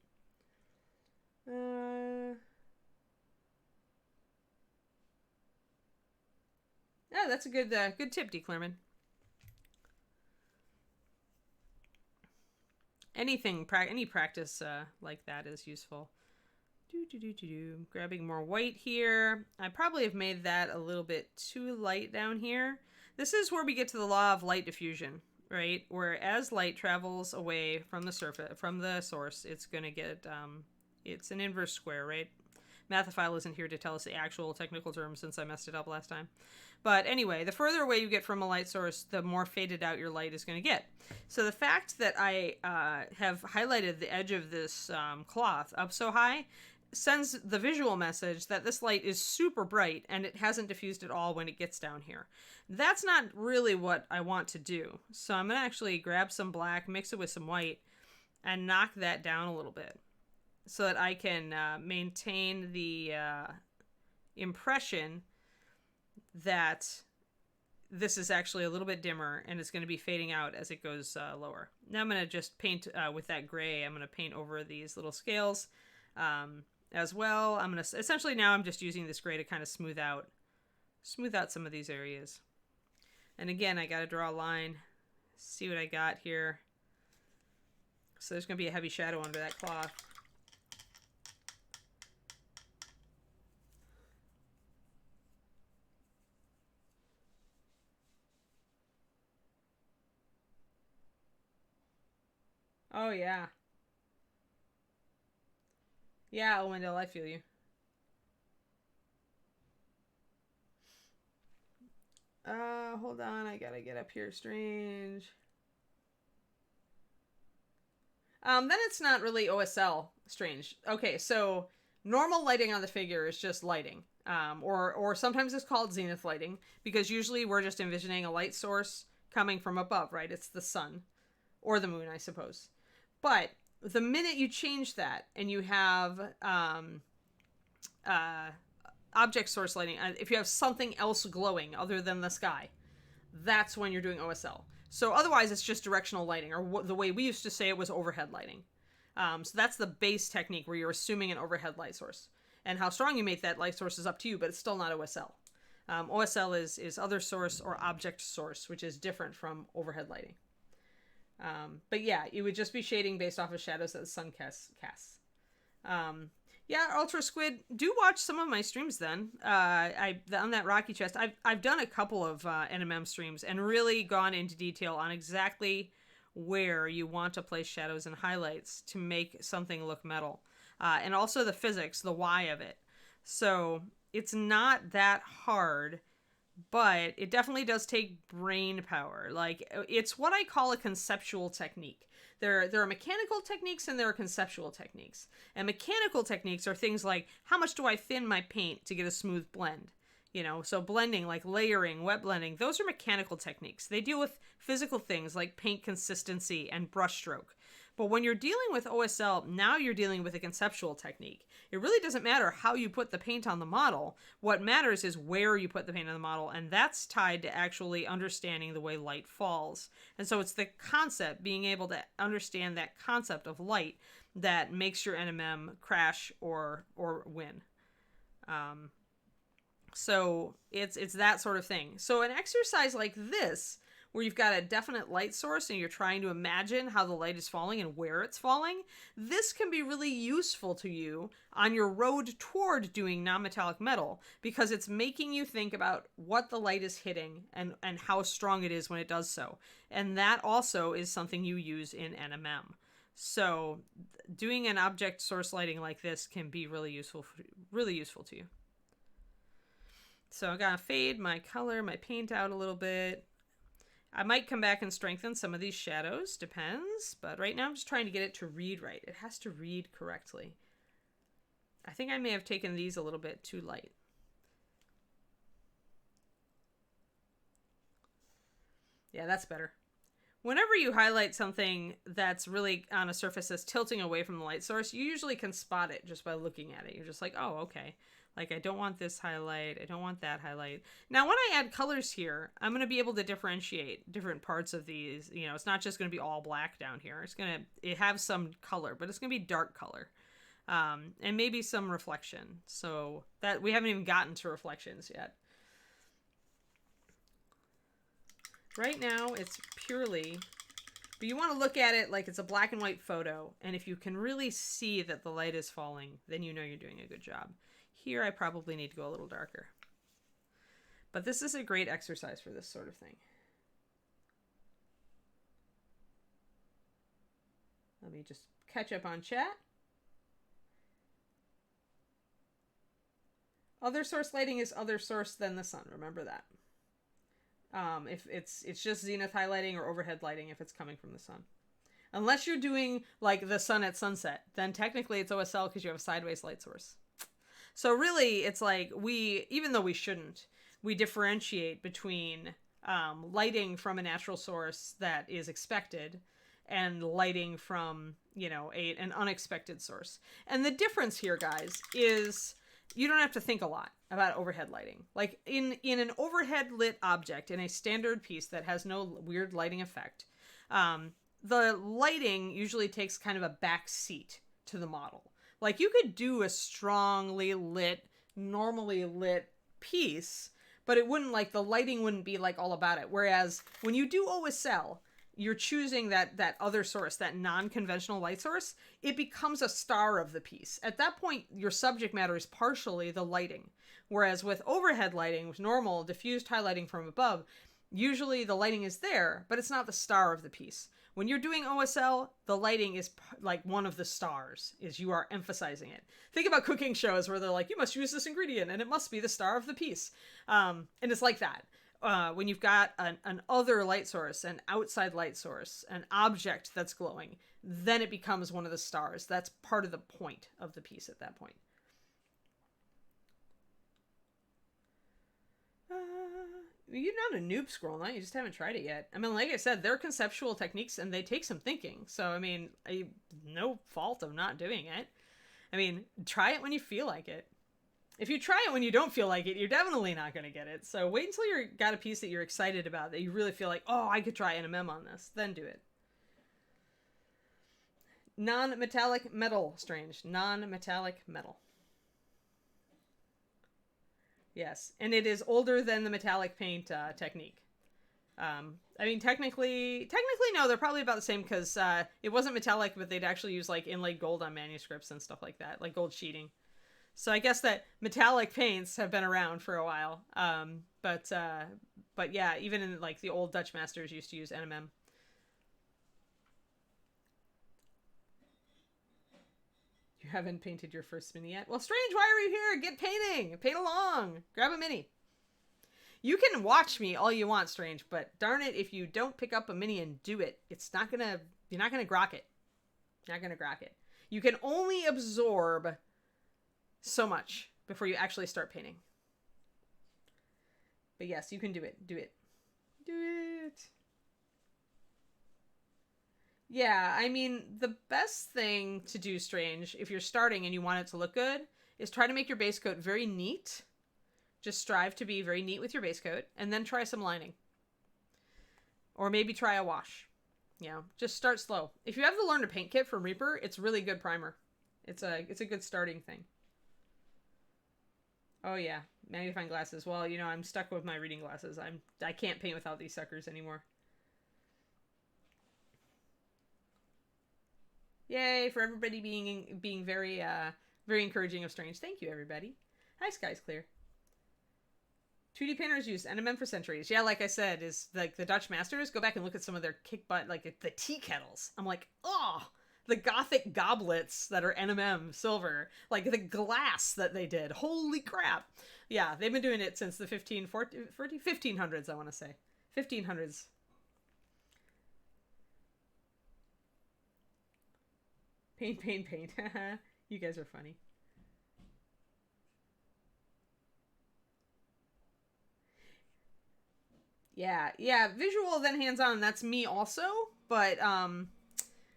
Yeah, that's a good tip, D. Clerman. Any practice like that is useful. Grabbing more white here. I probably have made that a little bit too light down here. This is where we get to the law of light diffusion, right? Where as light travels away from the surface, from the source, it's gonna get it's an inverse square, right? Mathophile isn't here to tell us the actual technical terms since I messed it up last time. But anyway, the further away you get from a light source, the more faded out your light is going to get. So the fact that I have highlighted the edge of this cloth up so high sends the visual message that this light is super bright and it hasn't diffused at all when it gets down here. That's not really what I want to do. So I'm going to actually grab some black, mix it with some white, and knock that down a little bit so that I can maintain the impression that this is actually a little bit dimmer and it's going to be fading out as it goes lower. Now I'm going to just paint with that gray. I'm going to paint over these little scales as well. I'm going to essentially now I'm just using this gray to kind of smooth out some of these areas. And again, I got to draw a line, see what I got here. So there's going to be a heavy shadow under that cloth. Oh, yeah. Yeah, Wendell, I feel you. Hold on. I gotta get up here. Strange. Then it's not really OSL strange. Okay, so normal lighting on the figure is just lighting. Or sometimes it's called zenith lighting because usually we're just envisioning a light source coming from above, right? It's the sun or the moon, I suppose. But the minute you change that and you have object source lighting, if you have something else glowing other than the sky, that's when you're doing OSL. So otherwise it's just directional lighting, or the way we used to say it was overhead lighting. So that's the base technique where you're assuming an overhead light source. And how strong you make that light source is up to you, but it's still not OSL. OSL is other source or object source, which is different from overhead lighting. But yeah, it would just be shading based off of shadows that the sun casts. Yeah, Ultra Squid, do watch some of my streams then. On that Rocky Chest, I've done a couple of NMM streams and really gone into detail on exactly where you want to place shadows and highlights to make something look metal. And also the physics, the why of it. So it's not that hard, but it definitely does take brain power. Like, it's what I call a conceptual technique. There are mechanical techniques and there are conceptual techniques. And mechanical techniques are things like, how much do I thin my paint to get a smooth blend? You know, so blending, like layering, wet blending, those are mechanical techniques. They deal with physical things like paint consistency and brush stroke. But when you're dealing with OSL, now you're dealing with a conceptual technique. It really doesn't matter how you put the paint on the model. What matters is where you put the paint on the model, and that's tied to actually understanding the way light falls. And so it's the concept, being able to understand that concept of light, that makes your NMM crash or win. So it's that sort of thing. So an exercise like this, where you've got a definite light source and you're trying to imagine how the light is falling and where it's falling, this can be really useful to you on your road toward doing non-metallic metal, because it's making you think about what the light is hitting and how strong it is when it does so. And that also is something you use in NMM. So doing an object source lighting like this can be really useful to you. So I'm gonna fade my color, my paint out a little bit. I might come back and strengthen some of these shadows, depends. But right now I'm just trying to get it to read right. It has to read correctly. I think I may have taken these a little bit too light. Yeah, that's better. Whenever you highlight something that's really on a surface that's tilting away from the light source, you usually can spot it just by looking at it. You're just like, oh, okay. Like, I don't want this highlight. I don't want that highlight. Now, when I add colors here, I'm going to be able to differentiate different parts of these. You know, it's not just going to be all black down here. It have some color, but it's going to be dark color. And maybe some reflection. So that we haven't even gotten to reflections yet. Right now, it's purely, but you want to look at it like it's a black and white photo. And if you can really see that the light is falling, then you know you're doing a good job. Here, I probably need to go a little darker. But this is a great exercise for this sort of thing. Let me just catch up on chat. Other source lighting is other source than the sun. Remember that. If it's just zenith highlighting or overhead lighting if it's coming from the sun. Unless you're doing like the sun at sunset, then technically it's OSL because you have a sideways light source. So really it's like even though we shouldn't, we differentiate between lighting from a natural source that is expected and lighting from, you know, an unexpected source. And the difference here, guys, is you don't have to think a lot about overhead lighting. Like in an overhead lit object, in a standard piece that has no weird lighting effect, the lighting usually takes kind of a back seat to the model. Like you could do a strongly lit, normally lit piece, but it wouldn't, like, the lighting wouldn't be like all about it. Whereas when you do OSL, you're choosing that other source, that non-conventional light source, it becomes a star of the piece. At that point, your subject matter is partially the lighting. Whereas with overhead lighting, with normal diffused highlighting from above, usually the lighting is there, but it's not the star of the piece. When you're doing OSL, the lighting is like one of the stars, is you are emphasizing it. Think about cooking shows where they're like, you must use this ingredient and it must be the star of the piece. And it's like that. When you've got an other light source, an outside light source, an object that's glowing, then it becomes one of the stars. That's part of the point of the piece at that point. You're not a noob scroll knight, you just haven't tried it yet. I mean, like I said, they're conceptual techniques and they take some thinking. So, I mean, no fault of not doing it. I mean, try it when you feel like it. If you try it when you don't feel like it, you're definitely not going to get it. So wait until you've got a piece that you're excited about, that you really feel like, oh, I could try NMM on this. Then do it. Non-metallic metal, Strange. Non-metallic metal. Yes, and it is older than the metallic paint technique. I mean, technically, no, they're probably about the same because it wasn't metallic, but they'd actually use like inlaid gold on manuscripts and stuff like that, like gold sheeting. So I guess that metallic paints have been around for a while. But yeah, even in like the old Dutch masters used to use NMM. You haven't painted your first mini yet? Well, Strange, why are you here? Get painting. Paint along. Grab a mini. You can watch me all you want, Strange, but darn it, if you don't pick up a mini and do it, you're not gonna grok it. You're not gonna grok it. You can only absorb so much before you actually start painting. But yes, you can do it. Do it. Do it. Yeah, I mean, the best thing to do, Strange, if you're starting and you want it to look good, is try to make your base coat very neat. Just strive to be very neat with your base coat, and then try some lining. Or maybe try a wash. Yeah, just start slow. If you have the Learn to Paint kit from Reaper, it's really good primer. It's a good starting thing. Oh yeah, magnifying glasses. Well, you know, I'm stuck with my reading glasses. I can't paint without these suckers anymore. Yay for everybody being very very encouraging of strange. Thank you, everybody. Hi, Sky's clear. 2D painters used NMM for centuries. Yeah, like I said, is like the Dutch masters. Go back and look at some of their kick butt, like the tea kettles. I'm like, oh, the Gothic goblets that are NMM silver, like the glass that they did. Holy crap! Yeah, they've been doing it since the 1500s. I want to say 1500s. Paint, paint, paint. You guys are funny. Yeah, visual then hands-on, that's me also, but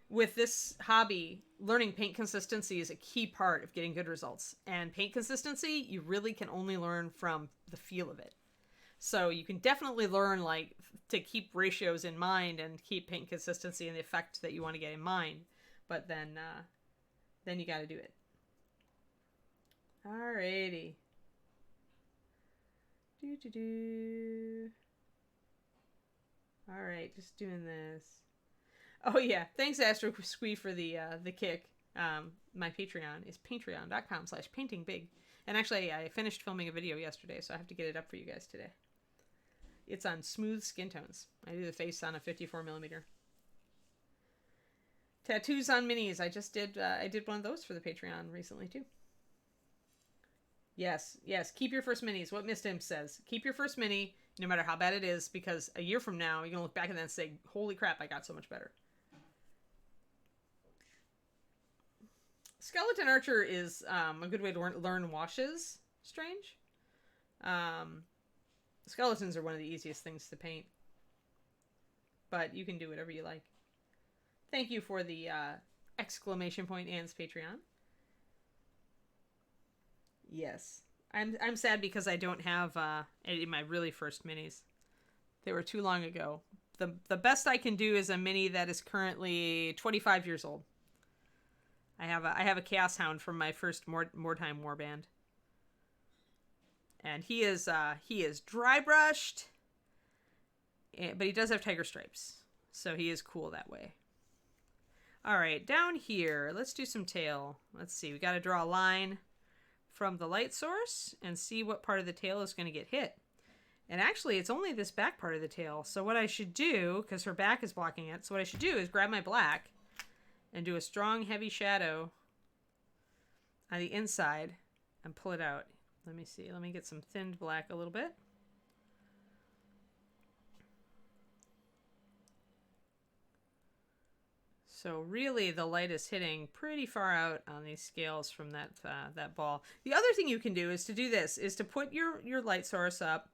with this hobby, learning paint consistency is a key part of getting good results. And paint consistency, you really can only learn from the feel of it. So you can definitely learn like to keep ratios in mind and keep paint consistency and the effect that you want to get in mind, but then you got to do it. Alrighty. Do. All right, just doing this. Oh yeah, thanks Astro Squee for the kick. My Patreon is patreon.com/paintingbig. And actually, I finished filming a video yesterday, so I have to get it up for you guys today. It's on smooth skin tones. I do the face on a 54mm. Tattoos on minis. I did one of those for the Patreon recently too. Yes. Keep your first minis. What Miss Imp says. Keep your first mini, no matter how bad it is, because a year from now, you're going to look back at that and say, holy crap, I got so much better. Skeleton Archer is a good way to learn washes. Strange. Skeletons are one of the easiest things to paint. But you can do whatever you like. Thank you for the exclamation point Anne's Patreon. Yes. I'm sad because I don't have any of my really first minis. They were too long ago. The best I can do is a mini that is currently 25 years old. I have a Chaos Hound from my first Mordheim warband. And he is dry brushed, but he does have tiger stripes. So he is cool that way. All right, down here, let's do some tail. Let's see, we got to draw a line from the light source and see what part of the tail is going to get hit. And actually, it's only this back part of the tail. So what I should do, because her back is blocking it, so what I should do is grab my black and do a strong, heavy shadow on the inside and pull it out. Let me see. Let me get some thinned black a little bit. So really, the light is hitting pretty far out on these scales from that ball. The other thing you can do is to do this, is to put your light source up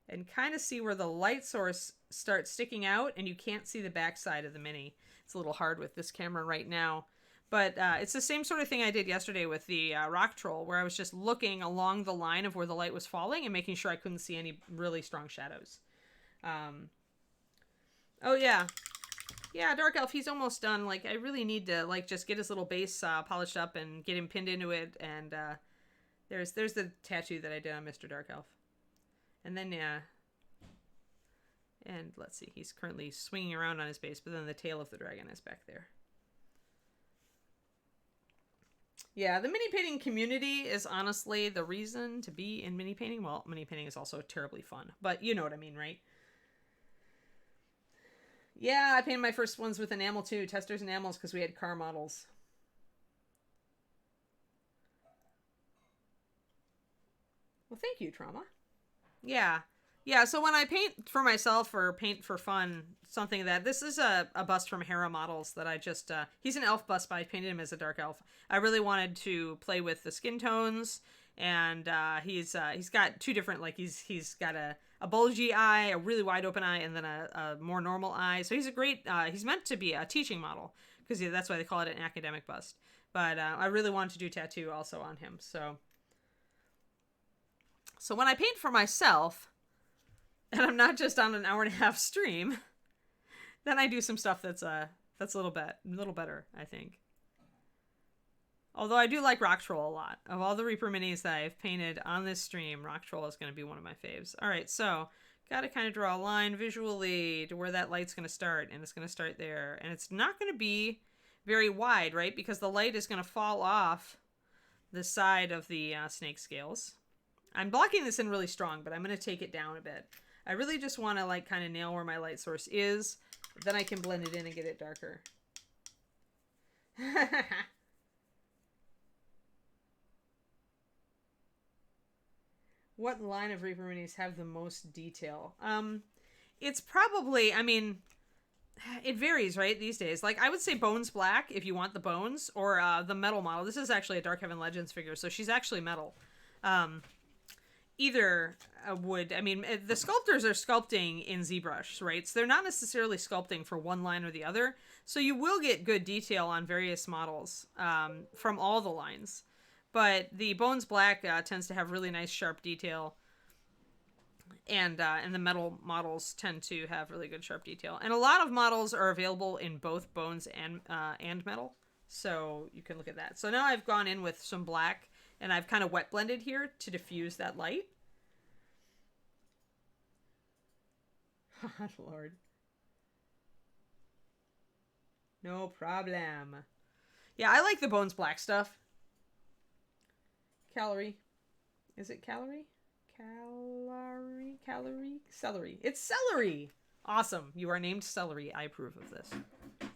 and kind of see where the light source starts sticking out and you can't see the back side of the mini. It's a little hard with this camera right now. But it's the same sort of thing I did yesterday with the rock troll, where I was just looking along the line of where the light was falling and making sure I couldn't see any really strong shadows. Oh yeah. Yeah, Dark Elf, he's almost done. Like, I really need to, like, just get his little base polished up and get him pinned into it. And there's the tattoo that I did on Mr. Dark Elf. And then, and let's see, he's currently swinging around on his base, but then the tail of the dragon is back there. Yeah, the mini painting community is honestly the reason to be in mini painting. Well, mini painting is also terribly fun, but you know what I mean, right? Yeah, I painted my first ones with enamel too, testers enamels, because we had car models. Well, thank you, Trauma. Yeah. Yeah, so when I paint for myself or paint for fun, something that, this is a bust from Hera Models that I just, he's an elf bust, but I painted him as a dark elf. I really wanted to play with the skin tones, and he's got two different, like, he's got a bulgy eye, a really wide open eye, and then a more normal eye. So he's a great, he's meant to be a teaching model, because that's why they call it an academic bust. But I really wanted to do tattoo also on him, so when I paint for myself, and I'm not just on an hour-and-a-half stream, then I do some stuff that's a little better, I think. Although I do like Rock Troll a lot. Of all the Reaper minis that I've painted on this stream, Rock Troll is going to be one of my faves. All right, so got to kind of draw a line visually to where that light's going to start, and it's going to start there. And it's not going to be very wide, right? Because the light is going to fall off the side of the snake scales. I'm blocking this in really strong, but I'm going to take it down a bit. I really just want to like kind of nail where my light source is. Then I can blend it in and get it darker. What line of Reaper Minis have the most detail? It's probably, I mean, it varies, right, these days. Like, I would say Bones Black if you want the bones, or the metal model. This is actually a Dark Heaven Legends figure, so she's actually metal. Either would, I mean, the sculptors are sculpting in ZBrush, right? So they're not necessarily sculpting for one line or the other. So you will get good detail on various models from all the lines. But the Bones Black tends to have really nice sharp detail. And the metal models tend to have really good sharp detail. And a lot of models are available in both bones and metal. So you can look at that. So now I've gone in with some black, and I've kind of wet blended here to diffuse that light. Oh, Lord. No problem. Yeah, I like the Bones Black stuff. Calorie. Is it calorie? Celery. It's celery. Awesome. You are named Celery. I approve of this.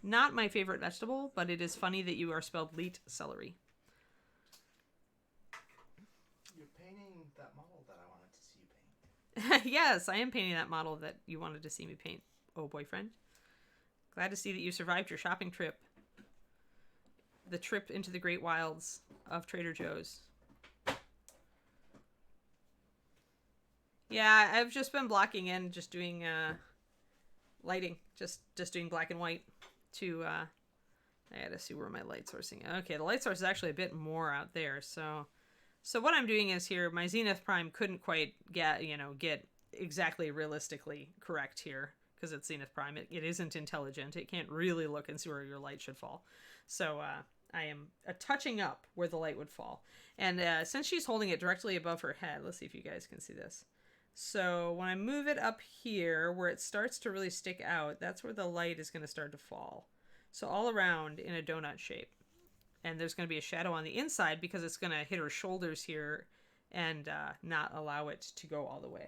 Not my favorite vegetable, but it is funny that you are spelled leet celery. You're painting that model that I wanted to see you paint. Yes, I am painting that model that you wanted to see me paint. Oh, boyfriend. Glad to see that you survived your shopping trip. The trip into the great wilds of Trader Joe's. Yeah, I've just been blocking in, just doing lighting, just doing black and white to, I gotta see where my light sourcing. Okay, the light source is actually a bit more out there, so what I'm doing is here, my Zenith Prime couldn't quite get exactly realistically correct here, because it's Zenith Prime. It isn't intelligent. It can't really look and see where your light should fall. So, I am touching up where the light would fall. And since she's holding it directly above her head, let's see if you guys can see this. So when I move it up here, where it starts to really stick out, that's where the light is going to start to fall. So all around in a donut shape. And there's going to be a shadow on the inside because it's going to hit her shoulders here and not allow it to go all the way.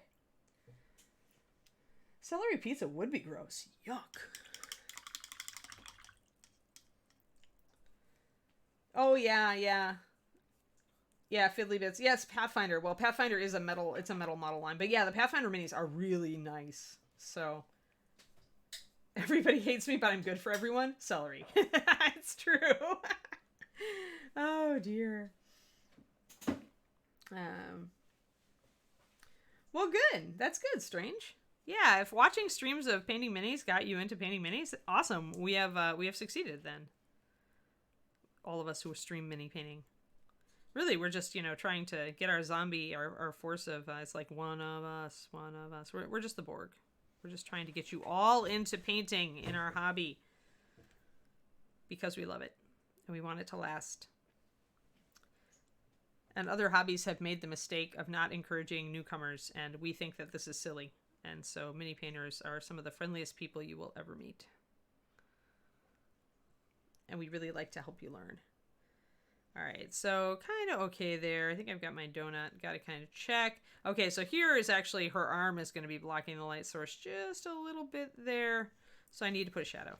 Celery pizza would be gross. Yuck. Oh, yeah. Yeah, Fiddly Bits. Yes, Pathfinder. Well, Pathfinder is it's a metal model line. But yeah, the Pathfinder minis are really nice. So, everybody hates me, but I'm good for everyone. Celery. It's true. Oh, dear. Well, good. That's good, Strange. Yeah, if watching streams of painting minis got you into painting minis, awesome. We have succeeded then. All of us who stream mini painting. Really, we're just, trying to get our zombie, our force of, it's like one of us. We're just the Borg. We're just trying to get you all into painting in our hobby. Because we love it. And we want it to last. And other hobbies have made the mistake of not encouraging newcomers, and we think that this is silly. And so mini painters are some of the friendliest people you will ever meet. And we really like to help you learn. All right, so kind of okay there. I think I've got my donut. Got to kind of check. Okay, so here is actually her arm is going to be blocking the light source just a little bit there. So I need to put a shadow.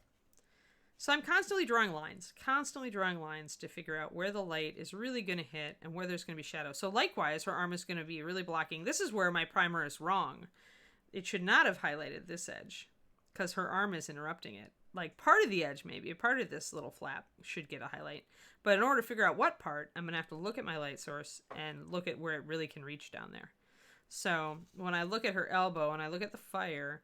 So I'm constantly drawing lines to figure out where the light is really going to hit and where there's going to be shadow. So likewise, her arm is going to be really blocking. This is where my primer is wrong. It should not have highlighted this edge because her arm is interrupting it. Like part of the edge, maybe a part of this little flap should get a highlight. But in order to figure out what part, I'm going to have to look at my light source and look at where it really can reach down there. So when I look at her elbow and I look at the fire,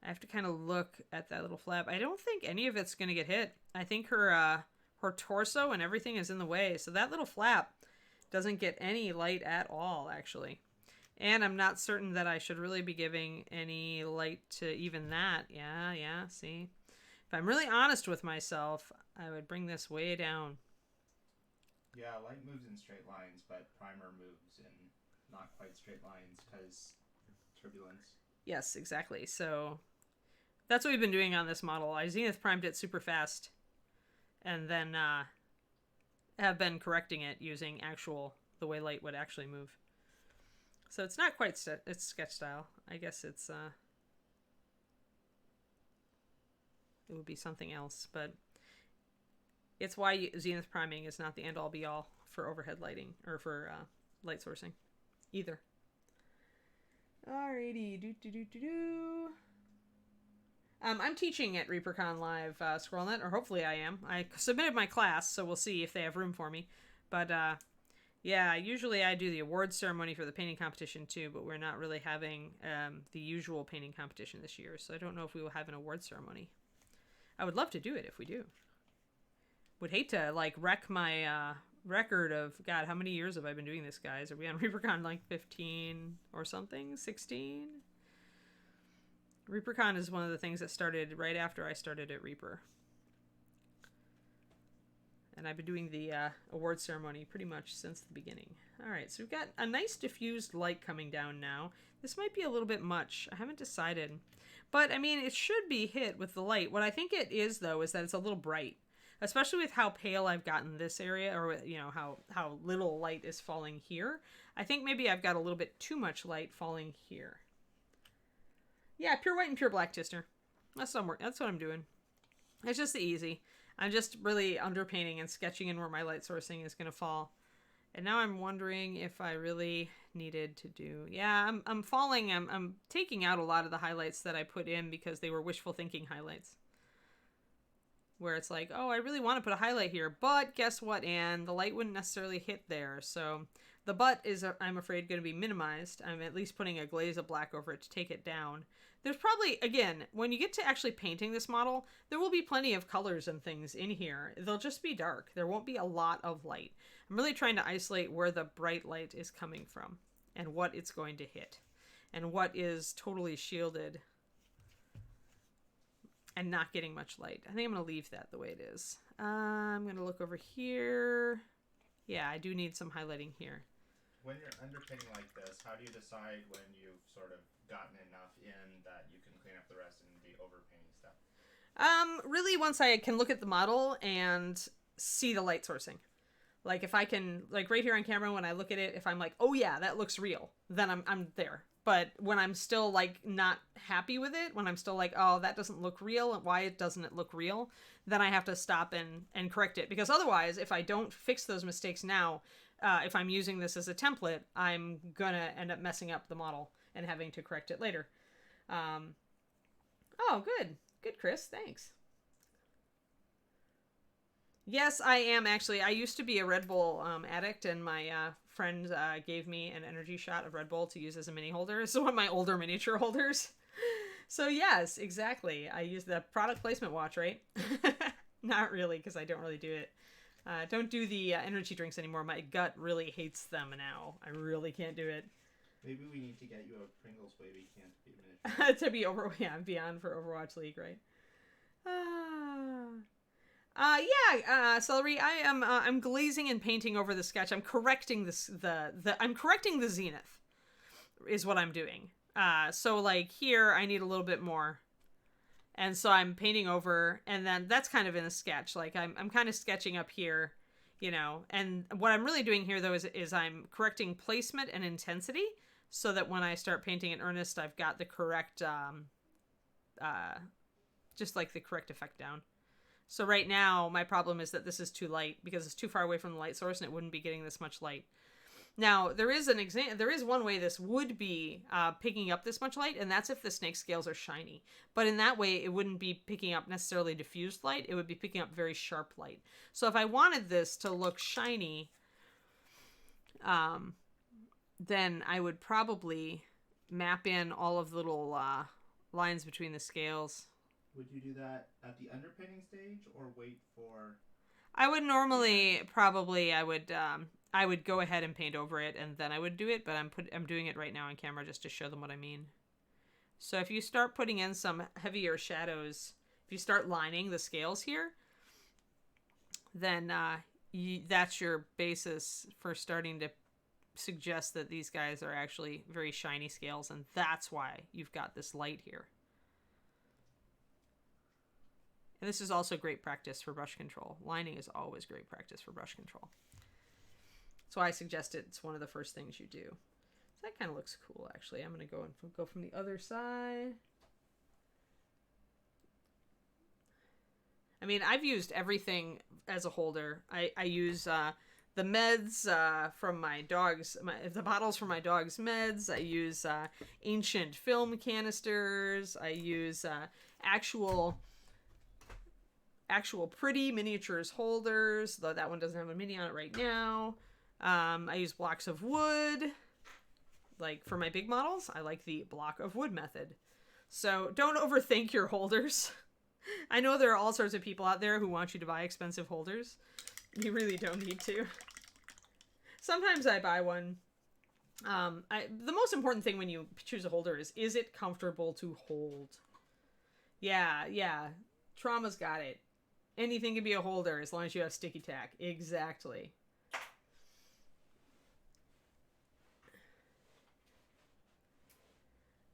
I have to kind of look at that little flap. I don't think any of it's going to get hit. I think her torso and everything is in the way. So that little flap doesn't get any light at all, actually. And I'm not certain that I should really be giving any light to even that. Yeah, see? If I'm really honest with myself, I would bring this way down. Yeah, light moves in straight lines, but primer moves in not quite straight lines because turbulence. Yes, exactly. So that's what we've been doing on this model. I Zenith primed it super fast. and then have been correcting it using the way light would actually move. So it's not quite it's sketch style. I guess it would be something else, but it's why zenith priming is not the end all be all for overhead lighting or for light sourcing either. Alrighty, I'm teaching at ReaperCon Live SquirrelNet, or hopefully I am. I submitted my class, so we'll see if they have room for me. But yeah, usually I do the awards ceremony for the painting competition too, but we're not really having the usual painting competition this year, so I don't know if we will have an awards ceremony. I would love to do it if we do. Would hate to like wreck my record of, God, how many years have I been doing this, guys? Are we on ReaperCon like 15 or something? 16? ReaperCon is one of the things that started right after I started at Reaper. And I've been doing the award ceremony pretty much since the beginning. Alright, so we've got a nice diffused light coming down now. This might be a little bit much. I haven't decided. But, I mean, it should be hit with the light. What I think it is, though, is that it's a little bright. Especially with how pale I've gotten this area, or, you know, how little light is falling here. I think maybe I've got a little bit too much light falling here. Yeah, pure white and pure black, Tister. That's what I'm doing. It's just the easy. I'm just really underpainting and sketching in where my light sourcing is going to fall. And now I'm wondering if I really needed to do... Yeah, I'm taking out a lot of the highlights that I put in because they were wishful thinking highlights. Where it's like, oh, I really want to put a highlight here, but guess what, Anne? The light wouldn't necessarily hit there, so the but is, I'm afraid, going to be minimized. I'm at least putting a glaze of black over it to take it down. There's probably, again, when you get to actually painting this model, there will be plenty of colors and things in here. They'll just be dark. There won't be a lot of light. I'm really trying to isolate where the bright light is coming from and what it's going to hit and what is totally shielded and not getting much light. I think I'm going to leave that the way it is. I'm going to look over here. Yeah, I do need some highlighting here. When you're underpainting like this, how do you decide when you've sort of gotten enough in that you can clean up the rest and the overpainting stuff? Really, once I can look at the model and see the light sourcing. Like, if I can, like right here on camera, when I look at it, if I'm like, oh yeah, that looks real, then I'm there. But when I'm still, like, not happy with it, when I'm still like, oh, that doesn't look real, why doesn't it look real, then I have to stop and correct it. Because otherwise, if I don't fix those mistakes now, if I'm using this as a template, I'm gonna end up messing up the model and having to correct it later. Oh, good. Good, Chris. Thanks. Yes, I am actually. I used to be a Red Bull addict, and my friend gave me an energy shot of Red Bull to use as a mini holder. It's one of my older miniature holders. So yes, exactly. I use the product placement watch, right? Not really, because I don't really do it. Don't do the energy drinks anymore. My gut really hates them now. I really can't do it. Maybe we need to get you a Pringles baby can to be a miniature. To be beyond for Overwatch League, right? Celery. I'm glazing and painting over the sketch. I'm correcting I'm correcting the zenith, is what I'm doing. So like here, I need a little bit more, and so I'm painting over, and then that's kind of in the sketch. Like I'm kind of sketching up here, you know. And what I'm really doing here though is I'm correcting placement and intensity, so that when I start painting in earnest, I've got the correct, just like the correct effect down. So right now, my problem is that this is too light because it's too far away from the light source and it wouldn't be getting this much light. Now, there is one way this would be picking up this much light, and that's if the snake scales are shiny. But in that way, it wouldn't be picking up necessarily diffused light. It would be picking up very sharp light. So if I wanted this to look shiny, then I would probably map in all of the little lines between the scales. Would you do that at the underpainting stage or wait for... I would normally I would go ahead and paint over it and then I would do it, but I'm doing it right now on camera just to show them what I mean. So if you start putting in some heavier shadows, if you start lining the scales here, then that's your basis for starting to suggest that these guys are actually very shiny scales, and that's why you've got this light here. And this is also great practice for brush control. Lining is always great practice for brush control. So I suggest it's one of the first things you do. So that kind of looks cool, actually. I'm going to go from the other side. I mean, I've used everything as a holder. I use the meds from my dogs, the bottles from my dog's meds. I use ancient film canisters. I use actual pretty miniatures holders, though that one doesn't have a mini on it right now. I use blocks of wood. Like for my big models, I like the block of wood method. So don't overthink your holders. I know there are all sorts of people out there who want you to buy expensive holders. You really don't need to. Sometimes I buy one. The most important thing when you choose a holder is it comfortable to hold? Yeah. Trauma's got it. Anything can be a holder as long as you have sticky tack. Exactly.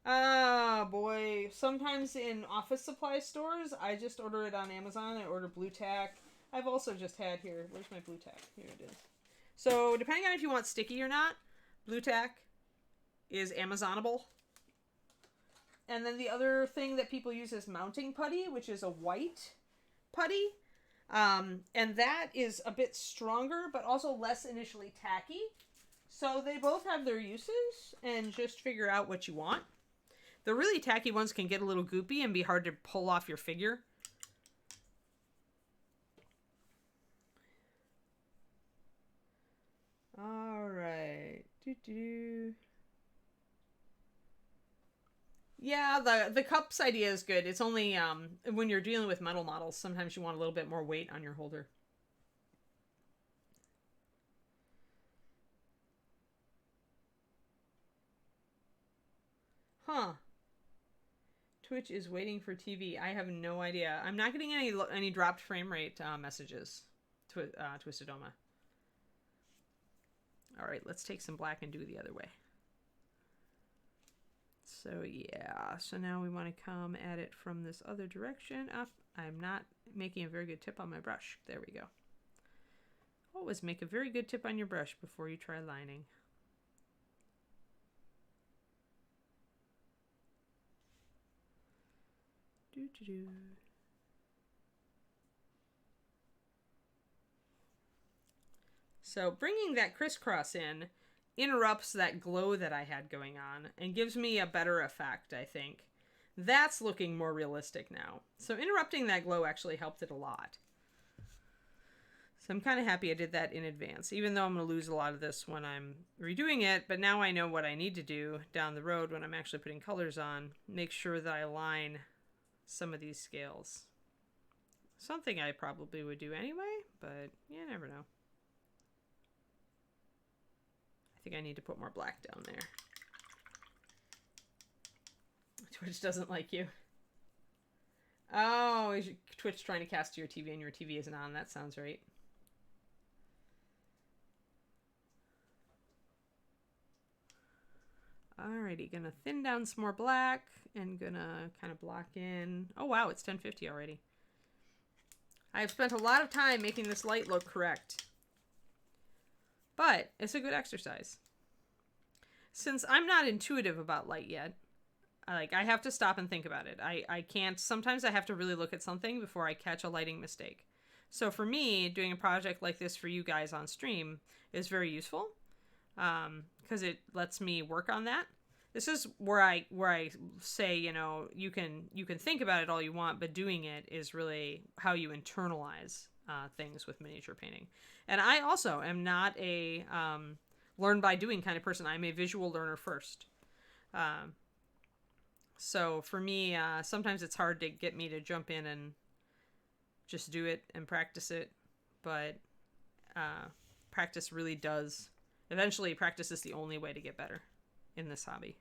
Oh boy. Sometimes in office supply stores, I just order it on Amazon. I order blue tack. I've also just had here. Where's my blue tack? Here it is. So depending on if you want sticky or not, blue tack is Amazonable. And then the other thing that people use is mounting putty, which is a white putty. And that is a bit stronger, but also less initially tacky. So they both have their uses, and just figure out what you want. The really tacky ones can get a little goopy and be hard to pull off your figure. All right. Yeah, the cups idea is good. It's only when you're dealing with metal models, sometimes you want a little bit more weight on your holder. Huh. Twitch is waiting for TV. I have no idea. I'm not getting any dropped frame rate messages. Twistedoma. All right, let's take some black and do it the other way. So yeah, so now we want to come at it from this other direction up. I'm not making a very good tip on my brush. There we go. Always make a very good tip on your brush before you try lining. So bringing that crisscross in interrupts that glow that I had going on and gives me a better effect, I think. That's looking more realistic now. So interrupting that glow actually helped it a lot. So I'm kind of happy I did that in advance, even though I'm going to lose a lot of this when I'm redoing it. But now I know what I need to do down the road when I'm actually putting colors on. Make sure that I align some of these scales. Something I probably would do anyway, but you never know. I think I need to put more black down there. Twitch doesn't like you. Oh, is Twitch trying to cast to your TV and your TV isn't on? That sounds right. Alrighty, gonna thin down some more black and gonna kind of block in. Oh wow, it's 10:50 already. I've spent a lot of time making this light look correct. But it's a good exercise. Since I'm not intuitive about light yet, I have to stop and think about it. I can't, sometimes I have to really look at something before I catch a lighting mistake. So for me, doing a project like this for you guys on stream is very useful. Because it lets me work on that. This is where I say, you know, you can think about it all you want, but doing it is really how you internalize things with miniature painting. And I also am not a learn by doing kind of person. I'm a visual learner first. So for me, sometimes it's hard to get me to jump in and just do it and practice it. But practice really does. Eventually, practice is the only way to get better in this hobby.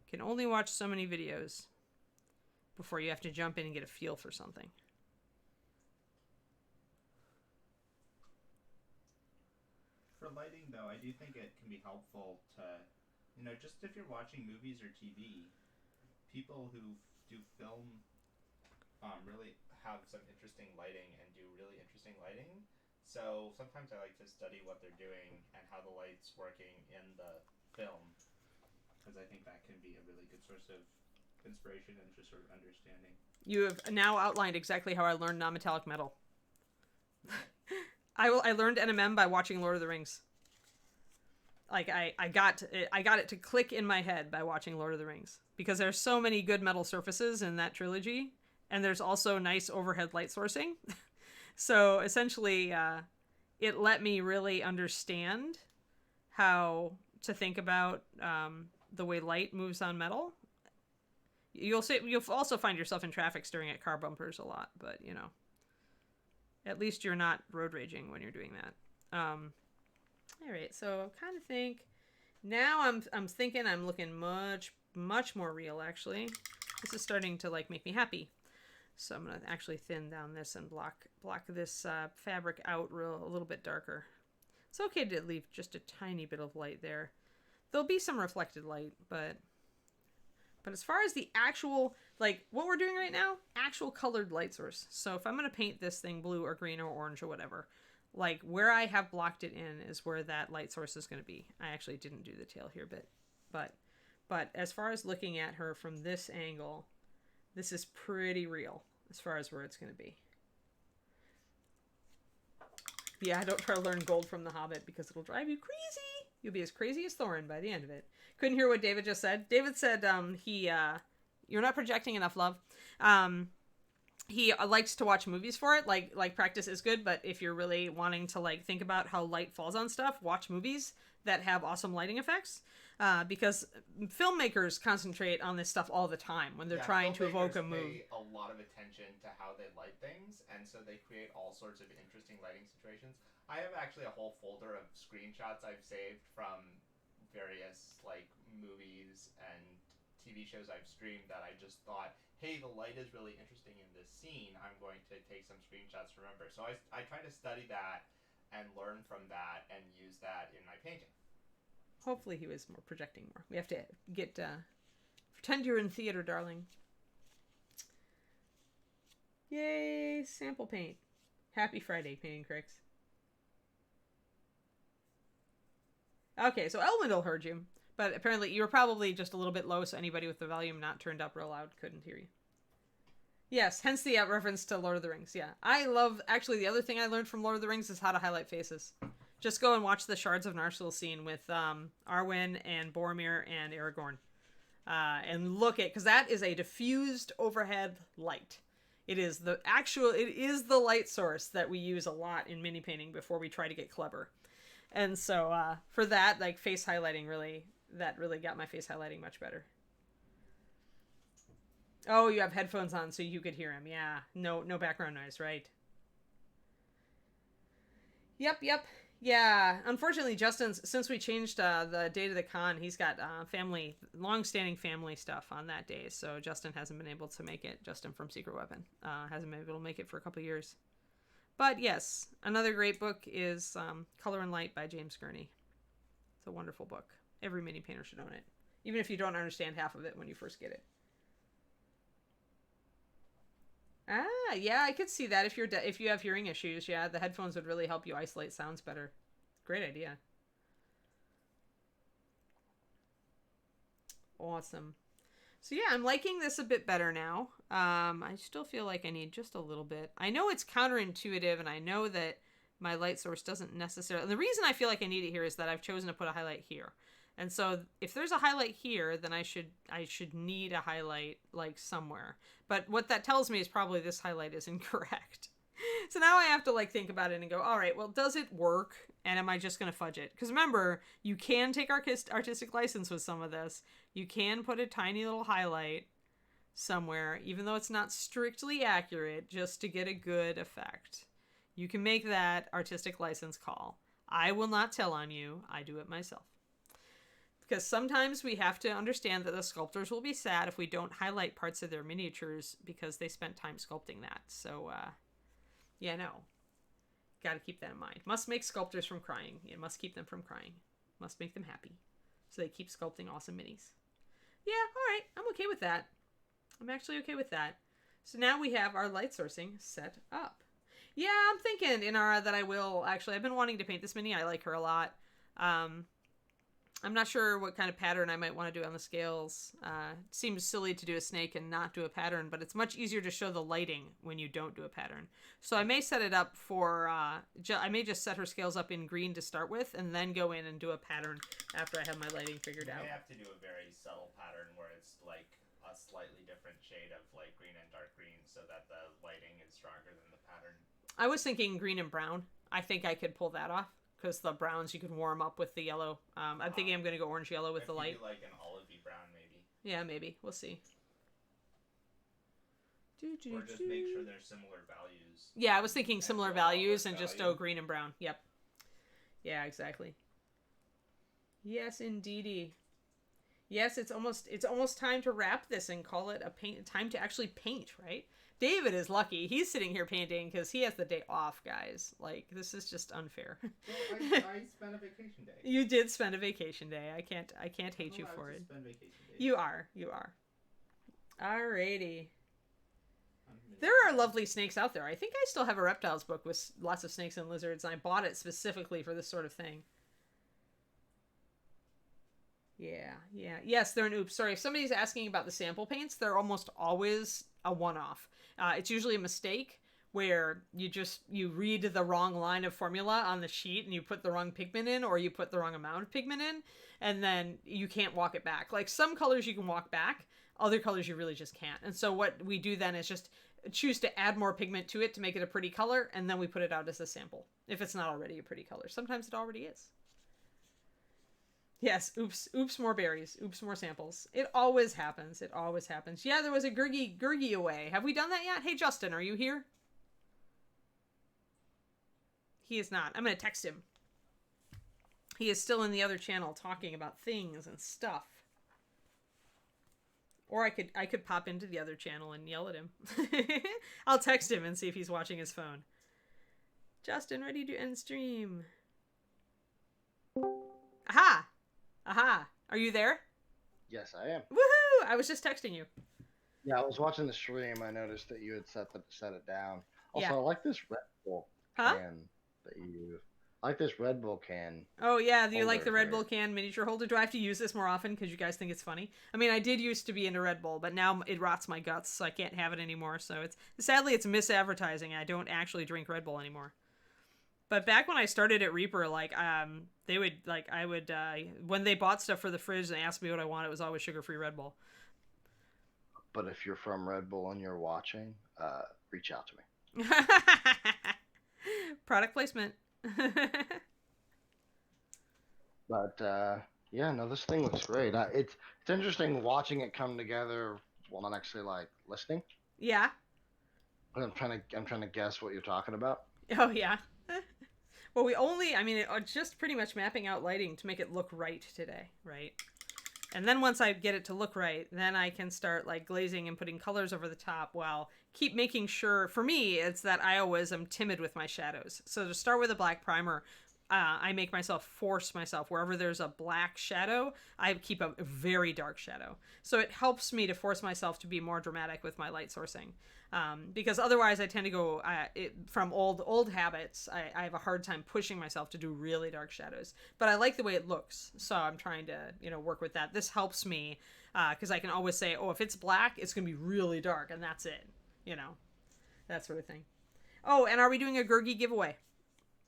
You can only watch so many videos before you have to jump in and get a feel for something. For lighting, though, I do think it can be helpful to, you know, just if you're watching movies or TV, people who do film have some interesting lighting and do really interesting lighting. So sometimes I like to study what they're doing and how the light's working in the film, because I think that can be a really good source of inspiration and just sort of understanding. You have now outlined exactly how I learned non-metallic metal. I learned NMM by watching Lord of the Rings. Like I got it to click in my head by watching Lord of the Rings, because there's so many good metal surfaces in that trilogy, and there's also nice overhead light sourcing. So essentially, it let me really understand how to think about the way light moves on metal. You'll also find yourself in traffic staring at car bumpers a lot, but you know, at least you're not road raging when you're doing that. All right, so I kind of think now I'm thinking I'm looking much more real. Actually, this is starting to like make me happy. So I'm gonna actually thin down this and block this fabric out a little bit darker. It's okay to leave just a tiny bit of light there. There'll be some reflected light, but as far as the actual, like what we're doing right now, actual colored light source. So if I'm gonna paint this thing blue or green or orange or whatever, like where I have blocked it in is where that light source is going to be. I actually didn't do the tail here, but as far as looking at her from this angle, this is pretty real as far as where it's going to be. Yeah, don't try to learn gold from The Hobbit because it'll drive you crazy. You'll be as crazy as Thorin by the end of it. Couldn't hear what David just said. David said you're not projecting enough, love. He likes to watch movies for it. Like practice is good, but if you're really wanting to like think about how light falls on stuff, watch movies that have awesome lighting effects. Because filmmakers concentrate on this stuff all the time when they're trying to evoke a movie. Pay a lot of attention to how they light things, and so they create all sorts of interesting lighting situations. I have actually a whole folder of screenshots I've saved from various like movies and TV shows I've streamed that I just thought, hey, the light is really interesting in this scene. I'm going to take some screenshots to remember. So I try to study that and learn from that and use that in my painting. Hopefully he was more projecting more. We have to get pretend you're in theater, darling. Yay, sample paint. Happy Friday, Painting Critics. Okay, so Elwindle heard you, but apparently you were probably just a little bit low, so anybody with the volume not turned up real loud couldn't hear you. Yes, hence the reference to Lord of the Rings. Yeah, I love, actually the other thing I learned from Lord of the Rings is how to highlight faces. Just go and watch the Shards of Narsil scene with Arwen and Boromir and Aragorn. And look at, because that is a diffused overhead light. It is the light source that we use a lot in mini painting before we try to get clever. And so for that, like face highlighting really got my face highlighting much better. Oh, you have headphones on so you could hear him. Yeah, no background noise, right? Yep. Yeah, unfortunately, since we changed the date of the con, he's got long-standing family stuff on that day, so Justin hasn't been able to make it. Justin from Secret Weapon hasn't been able to make it for a couple years. But yes, another great book is Color and Light by James Gurney. It's a wonderful book. Every mini painter should own it, even if you don't understand half of it when you first get it. Ah, yeah, I could see that if you have hearing issues. Yeah, the headphones would really help you isolate sounds better. Great idea. Awesome. So yeah, I'm liking this a bit better now. I still feel like I need just a little bit. I know it's counterintuitive, and I know that my light source doesn't necessarily... And the reason I feel like I need it here is that I've chosen to put a highlight here. And so if there's a highlight here, then I should need a highlight like somewhere. But what that tells me is probably this highlight is incorrect. So now I have to like think about it and go, all right, well, does it work? And am I just going to fudge it? Because remember, you can take artistic license with some of this. You can put a tiny little highlight somewhere, even though it's not strictly accurate, just to get a good effect. You can make that artistic license call. I will not tell on you. I do it myself. Because sometimes we have to understand that the sculptors will be sad if we don't highlight parts of their miniatures because they spent time sculpting that. So, yeah, no. Got to keep that in mind. Must make sculptors from crying. It must keep them from crying. Must make them happy. So they keep sculpting awesome minis. Yeah, all right. I'm okay with that. I'm actually okay with that. So now we have our light sourcing set up. Yeah, I'm thinking, Inara, that I will actually. I've been wanting to paint this mini. I like her a lot. I'm not sure what kind of pattern I might want to do on the scales. It seems silly to do a snake and not do a pattern, but it's much easier to show the lighting when you don't do a pattern. So I may set it up for, I may just set her scales up in green to start with, and then go in and do a pattern after I have my lighting figured out. You may have to do a very subtle pattern where it's like a slightly different shade of light green and dark green so that the lighting is stronger than the pattern. I was thinking green and brown. I think I could pull that off. Because the browns you can warm up with the yellow. I'm thinking I'm going to go orange yellow with the light. Maybe like an olivey brown, maybe. Yeah, maybe. We'll see. Or just make sure they're similar values. Yeah, I was thinking similar values and just green and brown. Yep. Yeah, exactly. Yes, indeedy. Yes, it's almost time to wrap this and call it a paint. Time to actually paint, right? David is lucky. He's sitting here painting because he has the day off, guys. Like, this is just unfair. Well, I spent a vacation day. You did spend a vacation day. I can't hate you for it. Spend vacation days. You are. Alrighty. There are lovely snakes out there. I think I still have a reptiles book with lots of snakes and lizards, and I bought it specifically for this sort of thing. Yeah. Yes, they're an oops. Sorry, if somebody's asking about the sample paints, they're almost always a one-off. It's usually a mistake where you read the wrong line of formula on the sheet and you put the wrong pigment in, or you put the wrong amount of pigment in, and then you can't walk it back. Like, some colors you can walk back, other colors you really just can't. And so what we do then is just choose to add more pigment to it to make it a pretty color, and then we put it out as a sample if it's not already a pretty color. Sometimes it already is. Yes, oops, more berries. Oops, more samples. It always happens. Yeah, there was a Gurgi away. Have we done that yet? Hey, Justin, are you here? He is not. I'm going to text him. He is still in the other channel talking about things and stuff. Or I could pop into the other channel and yell at him. I'll text him and see if he's watching his phone. Justin, ready to end stream. Aha! Are you there? Yes, I am. Woohoo! I was just texting you. Yeah, I was watching the stream. I noticed that you had set it down. Also, Yeah. I like this Red Bull can that you use. I like this Red Bull can. Oh, yeah. Do you like the holder Red here. Bull can miniature holder? Do I have to use this more often because you guys think it's funny? I mean, I did used to be into Red Bull, but now it rots my guts, so I can't have it anymore. So sadly, it's misadvertising. I don't actually drink Red Bull anymore. But back when I started at Reaper, they would, when they bought stuff for the fridge and they asked me what I wanted, it was always sugar-free Red Bull. But if you're from Red Bull and you're watching, reach out to me. Product placement. But yeah, no, this thing looks great. It's interesting watching it come together while not actually listening. Yeah. I'm trying to guess what you're talking about. Oh, yeah. Well, it's just pretty much mapping out lighting to make it look right today, right? And then once I get it to look right, then I can start glazing and putting colors over the top while keep making sure, for me, it's that I always am timid with my shadows. So to start with a black primer, I make myself force myself. Wherever there's a black shadow, I keep a very dark shadow. So it helps me to force myself to be more dramatic with my light sourcing. Because otherwise I tend to go, from old habits, I have a hard time pushing myself to do really dark shadows. But I like the way it looks. So I'm trying to, work with that. This helps me because I can always say, oh, if it's black, it's going to be really dark. And that's it. That sort of thing. Oh, and are we doing a Gurgi giveaway?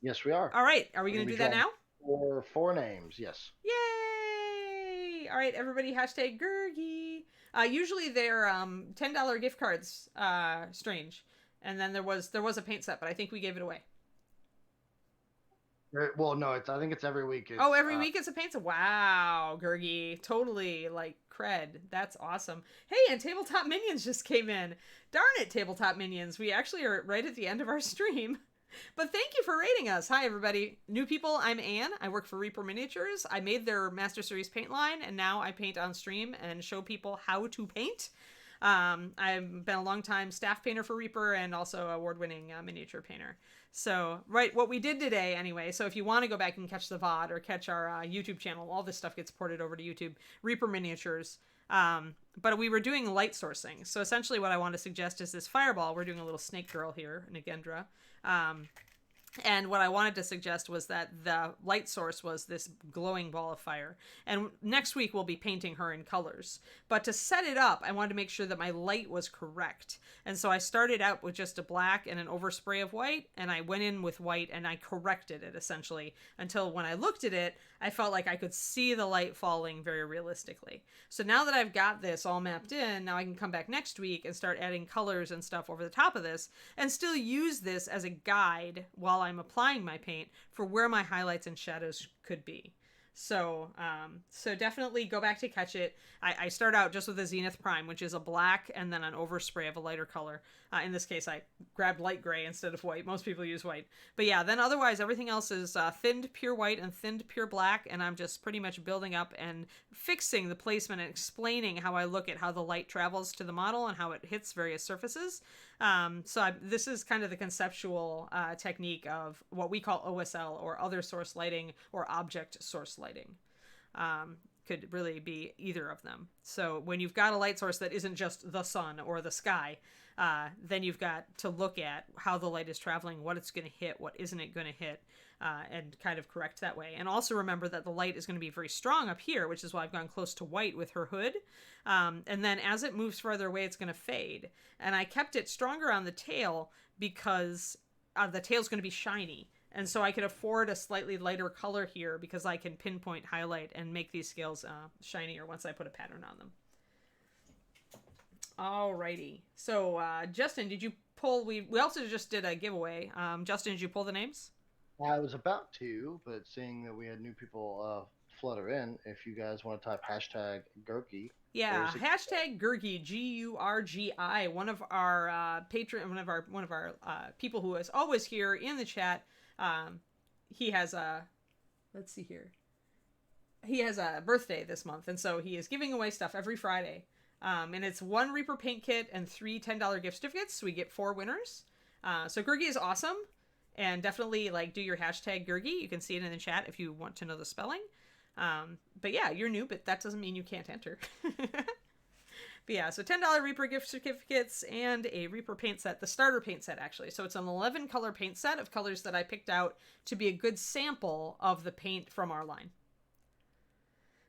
Yes, we are. All right. Are we going to do that now? For 4 names, yes. Yay! All right, everybody, hashtag Gurgi. Usually they're $10 gift cards, strange. And then there was a paint set, but I think we gave it away. Well, no, I think it's every week. Every week it's a paint set. Wow, Gurgi. Totally, cred. That's awesome. Hey, and Tabletop Minions just came in. Darn it, Tabletop Minions. We actually are right at the end of our stream. But thank you for rating us. Hi, everybody. New people, I'm Anne. I work for Reaper Miniatures. I made their Master Series paint line, and now I paint on stream and show people how to paint. I've been a long time staff painter for Reaper and also award-winning miniature painter. So, right, what we did today, anyway, so if you want to go back and catch the VOD or catch our YouTube channel, all this stuff gets ported over to YouTube. Reaper Miniatures. But we were doing light sourcing. So essentially what I want to suggest is this fireball. We're doing a little snake girl here, Nagendra. And what I wanted to suggest was that the light source was this glowing ball of fire. And next week we'll be painting her in colors. But to set it up, I wanted to make sure that my light was correct. And so I started out with just a black and an overspray of white, and I went in with white and I corrected it essentially until when I looked at it, I felt like I could see the light falling very realistically. So now that I've got this all mapped in, now I can come back next week and start adding colors and stuff over the top of this and still use this as a guide while I'm applying my paint for where my highlights and shadows could be. So definitely go back to catch it. I start out just with a Zenith Prime, which is a black and then an overspray of a lighter color. In this case, I grabbed light gray instead of white. Most people use white. But yeah, then otherwise everything else is thinned pure white and thinned pure black. And I'm just pretty much building up and fixing the placement and explaining how I look at how the light travels to the model and how it hits various surfaces. This is kind of the conceptual technique of what we call OSL, or other source lighting, or object source lighting. Could really be either of them. So when you've got a light source that isn't just the sun or the sky, then you've got to look at how the light is traveling, what it's going to hit, what isn't it going to hit, and kind of correct that way. And also remember that the light is going to be very strong up here, which is why I've gone close to white with her hood. And then as it moves further away, it's going to fade. And I kept it stronger on the tail because the tail's going to be shiny. And so I could afford a slightly lighter color here because I can pinpoint, highlight, and make these scales shinier once I put a pattern on them. Alrighty. So, Justin, did you pull... We also just did a giveaway. Justin, did you pull the names? I was about to, but seeing that we had new people flutter in, if you guys want to type hashtag Gurgi. Yeah, hashtag Gurgi, Gurgi. One of our one of our people who is always here in the chat. He has a, let's see here. He has a birthday this month, and so he is giving away stuff every Friday. And it's 1 Reaper paint kit and 3 $10 gift certificates. So we get 4 winners. So Gurgi is awesome, and definitely do your hashtag Gurgi. You can see it in the chat if you want to know the spelling. But yeah, you're new, but that doesn't mean you can't enter. But yeah, so $10 Reaper gift certificates and a Reaper paint set, the starter paint set actually. So it's an 11 color paint set of colors that I picked out to be a good sample of the paint from our line.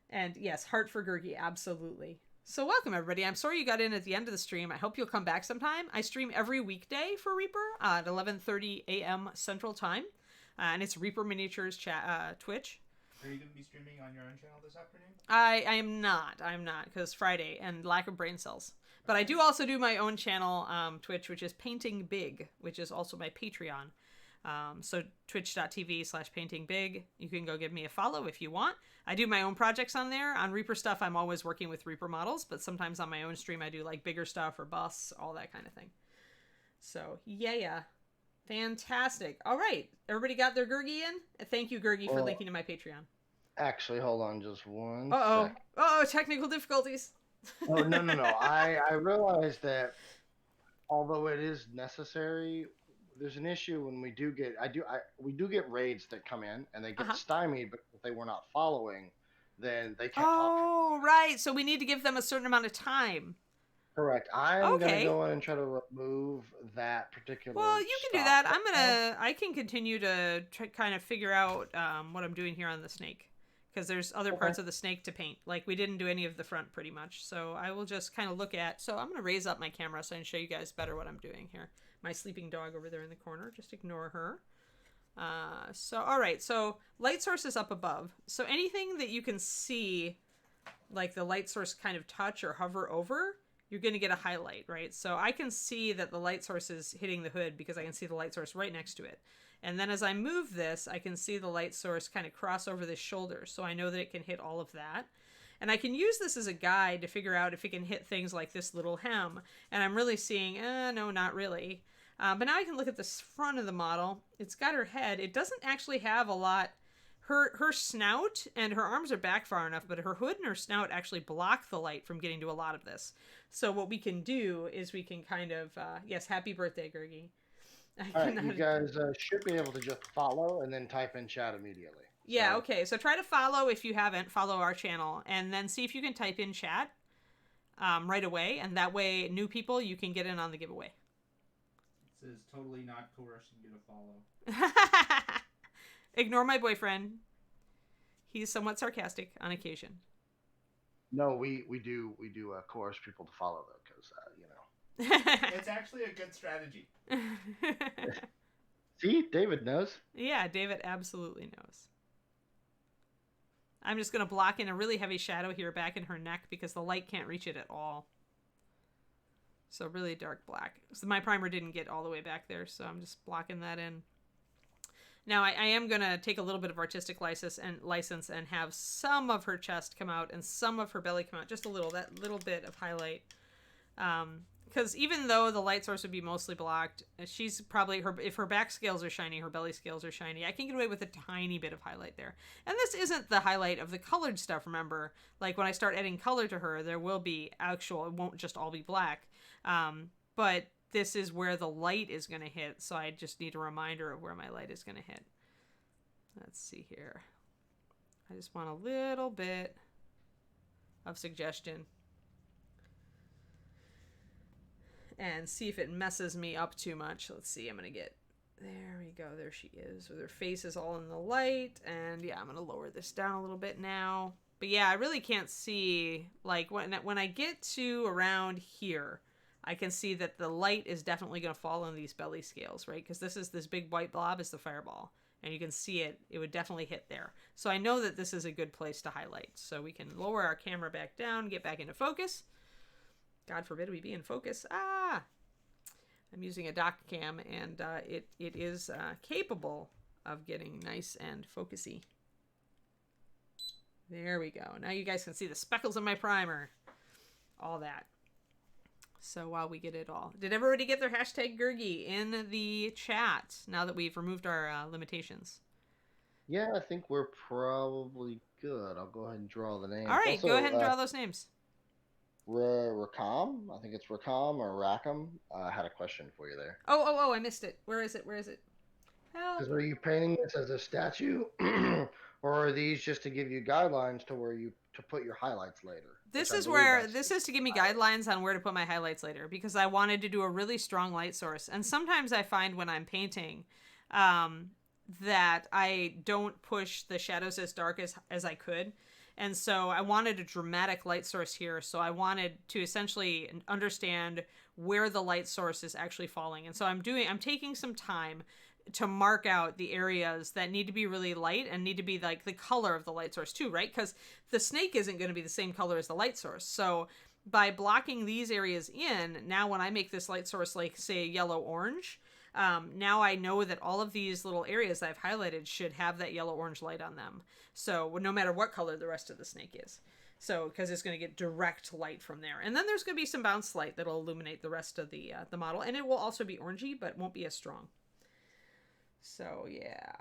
And yes, heart for Gurgi, absolutely. So welcome everybody. I'm sorry you got in at the end of the stream. I hope you'll come back sometime. I stream every weekday for Reaper at 11:30 a.m. Central Time. And it's Reaper Miniatures Twitch. Are you going to be streaming on your own channel this afternoon? I am not. I'm not, because Friday and lack of brain cells. But I do also do my own channel, Twitch, which is Painting Big, which is also my Patreon. So twitch.tv/paintingbig. You can go give me a follow if you want. I do my own projects on there. On Reaper stuff, I'm always working with Reaper models, but sometimes on my own stream, I do bigger stuff or busts, all that kind of thing. So, yeah. Fantastic. All right. Everybody got their Gurgi in? Thank you, Gurgi, for linking to my Patreon. Actually, hold on just one sec. Uh-oh, technical difficulties. Oh, no. I realized that although it is necessary, there's an issue when we do get raids that come in and they get stymied because if they were not following, then they can't talk. Oh, right. So we need to give them a certain amount of time. Correct. I'm gonna go in and try to remove that particular. Well, you can do that. I can continue to kind of figure out what I'm doing here on the snake, because there's other parts of the snake to paint. We didn't do any of the front pretty much, so I will just kind of look at. So I'm gonna raise up my camera so I can show you guys better what I'm doing here. My sleeping dog over there in the corner. Just ignore her. All right. So light source is up above. So anything that you can see, the light source kind of touch or hover over, you're going to get a highlight, right? So I can see that the light source is hitting the hood because I can see the light source right next to it. And then as I move this, I can see the light source kind of cross over the shoulder. So I know that it can hit all of that. And I can use this as a guide to figure out if it can hit things like this little hem. And I'm really seeing, no, not really. But now I can look at the front of the model. It's got her head. It doesn't actually have a lot. Her snout and her arms are back far enough, but her hood and her snout actually block the light from getting to a lot of this. So what we can do is we can kind of, yes, happy birthday, Gurgi. All right, you guys should be able to just follow and then type in chat immediately. Yeah, okay. So try to follow if you haven't. Follow our channel, and then see if you can type in chat. right away, and that way, new people, you can get in on the giveaway. It says totally not coercing you to follow. Ignore my boyfriend. He's somewhat sarcastic on occasion. No, we do coerce people to follow though, because you know. It's actually a good strategy. See, David knows. Yeah, David absolutely knows. I'm just going to block in a really heavy shadow here back in her neck because the light can't reach it at all. So really dark black. So my primer didn't get all the way back there, so I'm just blocking that in. Now I am going to take a little bit of artistic license and have some of her chest come out and some of her belly come out. Just a little, that little bit of highlight. Because even though the light source would be mostly blocked, she's probably, if her back scales are shiny, her belly scales are shiny, I can get away with a tiny bit of highlight there. And this isn't the highlight of the colored stuff, remember. Like, when I start adding color to her, there will be actual, it won't just all be black. But this is where the light is going to hit, so I just need a reminder of where my light is going to hit. Let's see here. I just want a little bit of suggestion. And see if it messes me up too much. Let's see, I'm going to get... There we go, there she is, with her face is all in the light. And yeah, I'm going to lower this down a little bit now. But yeah, I really can't see, like, when I get to around here, I can see that the light is definitely going to fall on these belly scales, right? Because this big white blob is the fireball. And you can see it would definitely hit there. So I know that this is a good place to highlight. So we can lower our camera back down, get back into focus. God forbid we be in focus. I'm using a dock cam, and it is capable of getting nice and focusy. There we go. Now you guys can see the speckles in my primer. All that. So while we get it all. Did everybody get their hashtag Gurgi in the chat now that we've removed our limitations? Yeah, I think we're probably good. I'll go ahead and draw the names. All right, Also, go ahead and draw those names. Rakam, I think it's Rakam or Rackham. I had a question for you there. Oh, I missed it. Where is it? Help. Because are you painting this as a statue, or are these just to give you guidelines to put your highlights later? This is to give me guidelines on where to put my highlights later, because I wanted to do a really strong light source. And sometimes I find when I'm painting that I don't push the shadows as dark as I could. And so I wanted a dramatic light source here. So I wanted to essentially understand where the light source is actually falling. And so I'm taking some time to mark out the areas that need to be really light and need to be like the color of the light source too, right? Because the snake isn't going to be the same color as the light source. So by blocking these areas in, now when I make this light source, like say yellow-orange, now I know that all of these little areas that I've highlighted should have that yellow-orange light on them. So no matter what color the rest of the snake is. So, because it's going to get direct light from there. And then there's going to be some bounce light that'll illuminate the rest of the model. And it will also be orangey, but won't be as strong. So, yeah.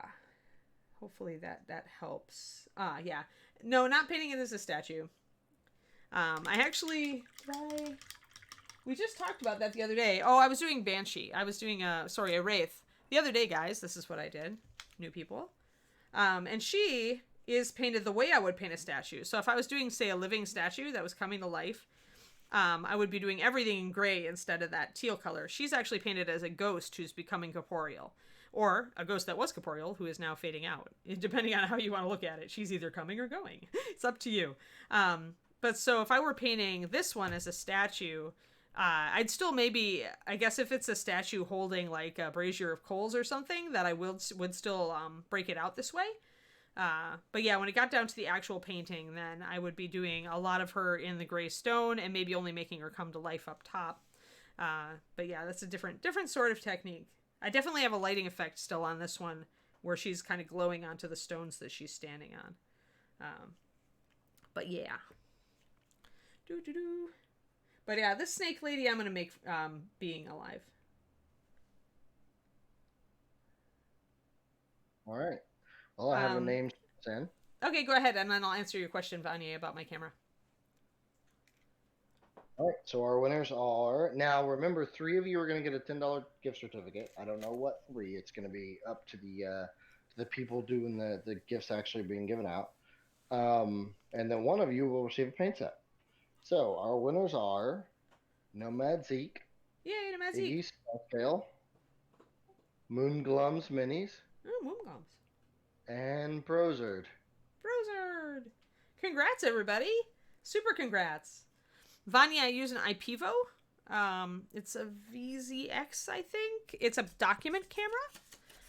Hopefully that helps. Yeah. No, not painting it as a statue. We just talked about that the other day. Oh, I was doing Banshee. I was doing a Wraith. The other day, guys, this is what I did. New people. And she is painted the way I would paint a statue. So if I was doing, say, a living statue that was coming to life, I would be doing everything in gray instead of that teal color. She's actually painted as a ghost who's becoming corporeal. Or a ghost that was corporeal who is now fading out. Depending on how you want to look at it. She's either coming or going. It's up to you. But so if I were painting this one as a statue, I'd still maybe, I guess if it's a statue holding like a brazier of coals or something, that I would still break it out this way. But yeah, when it got down to the actual painting, then I would be doing a lot of her in the gray stone and maybe only making her come to life up top. But yeah, that's a different sort of technique. I definitely have a lighting effect still on this one where she's kind of glowing onto the stones that she's standing on. But yeah. But yeah, this snake lady I'm going to make being alive. All right. Well, I have a name to send. Okay, go ahead, and then I'll answer your question, Vanya, about my camera. All right, so our winners are, now remember, 3 of you are going to get a $10 gift certificate. I don't know what 3. It's going to be up to the people doing the gifts actually being given out. And then 1 of you will receive a paint set. So our winners are nomadzeke, Yay, nomadzeke. IggySpellscale, moonglumsminis, Oh, moonglums. and Brozard. Brozard. Congrats, everybody. Super congrats. Vanya, I use an IPEVO. It's a VZX, I think. It's a document camera.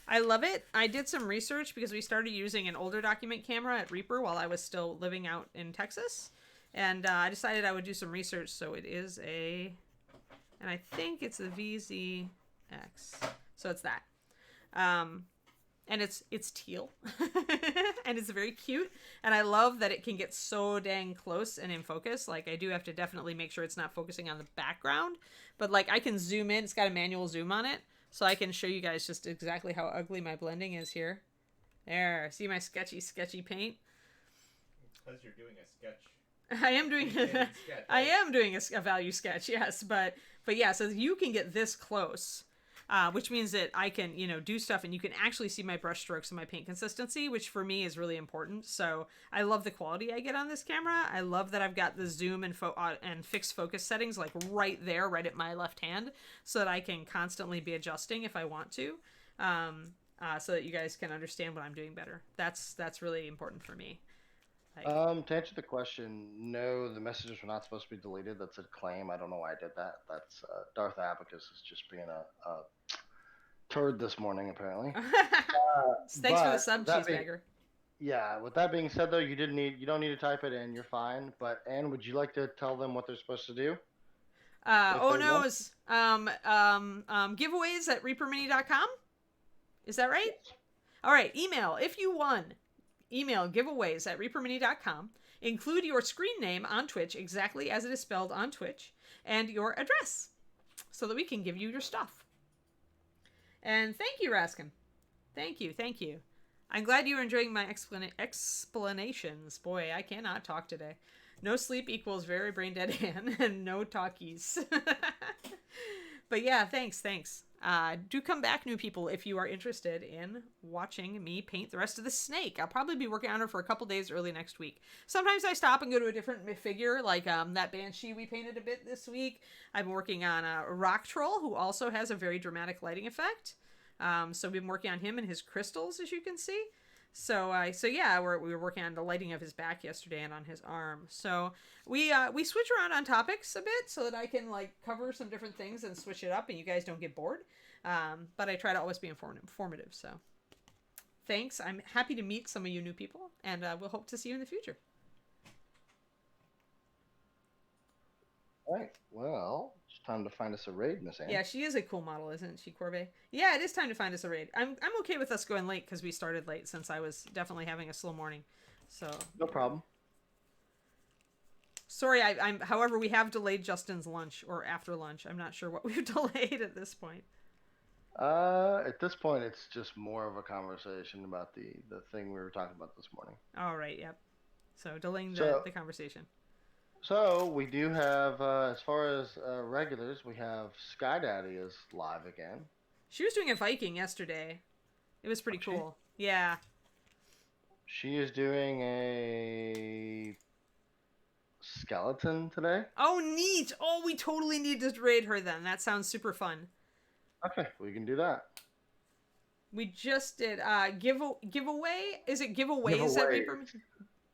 I love it. I did some research because we started using an older document camera at Reaper while I was still living out in Texas. And I decided I would do some research. So it is and I think it's a VZX. So it's that. And it's teal. And it's very cute. And I love that it can get so dang close and in focus. Like, I do have to definitely make sure it's not focusing on the background. But, like, I can zoom in. It's got a manual zoom on it. So I can show you guys just exactly how ugly my blending is here. There. See my sketchy paint? Because you're doing a sketch. I am doing Sketch, I right? am doing a value sketch, yes. But yeah, so you can get this close. Which means that I can, do stuff and you can actually see my brush strokes and my paint consistency, which for me is really important. So I love the quality I get on this camera. I love that I've got the zoom and fixed focus settings like right there, right at my left hand, so that I can constantly be adjusting if I want to, so that you guys can understand what I'm doing better. That's really important for me. To answer the question, no, the messages were not supposed to be deleted. That's a claim. I don't know why I did that. That's Darth Abacus is just being a turd this morning, apparently. Thanks for the sub, cheeseburger. Yeah. With that being said, though, you don't need to type it in. You're fine. But Anne, would you like to tell them what they're supposed to do? Giveaways at reapermini.com. Is that right? Yes. All right. Email if you won. Email giveaways at reapermini.com. Include your screen name on Twitch exactly as it is spelled on Twitch and your address so that we can give you your stuff. And thank you, Raskin. Thank you. I'm glad you were enjoying my explanations. Boy, I cannot talk today. No sleep equals very brain dead Anne and no talkies. But yeah, thanks. Do come back, new people, if you are interested in watching me paint the rest of the snake. I'll probably be working on her for a couple days early next week. Sometimes I stop and go to a different figure, like that Banshee we painted a bit this week. I've been working on a rock troll who also has a very dramatic lighting effect. So we've been working on him and his crystals, as you can see. So yeah, we were working on the lighting of his back yesterday and on his arm. So we switch around on topics a bit so that I can cover some different things and switch it up and you guys don't get bored. But I try to always be informative. So thanks. I'm happy to meet some of you new people, and we'll hope to see you in the future. All right. Well, it's time to find us a raid, Miss Anne. Yeah, she is a cool model, isn't she, Corbe? Yeah, it is time to find us a raid. I'm okay with us going late because we started late since I was definitely having a slow morning. So No problem. Sorry, however, we have delayed Justin's lunch or after lunch. I'm not sure what we've delayed at this point. At this point, it's just more of a conversation about the thing we were talking about this morning. All right. Yep. So delaying the conversation. So we do have, as far as regulars, we have Sky Daddy is live again. She was doing a Viking yesterday. It was pretty cool. Yeah. She is doing a skeleton today. Oh, neat. Oh, we totally need to raid her then. That sounds super fun. Okay, we can do that. We just did giveaway. Is it giveaways at Reaper?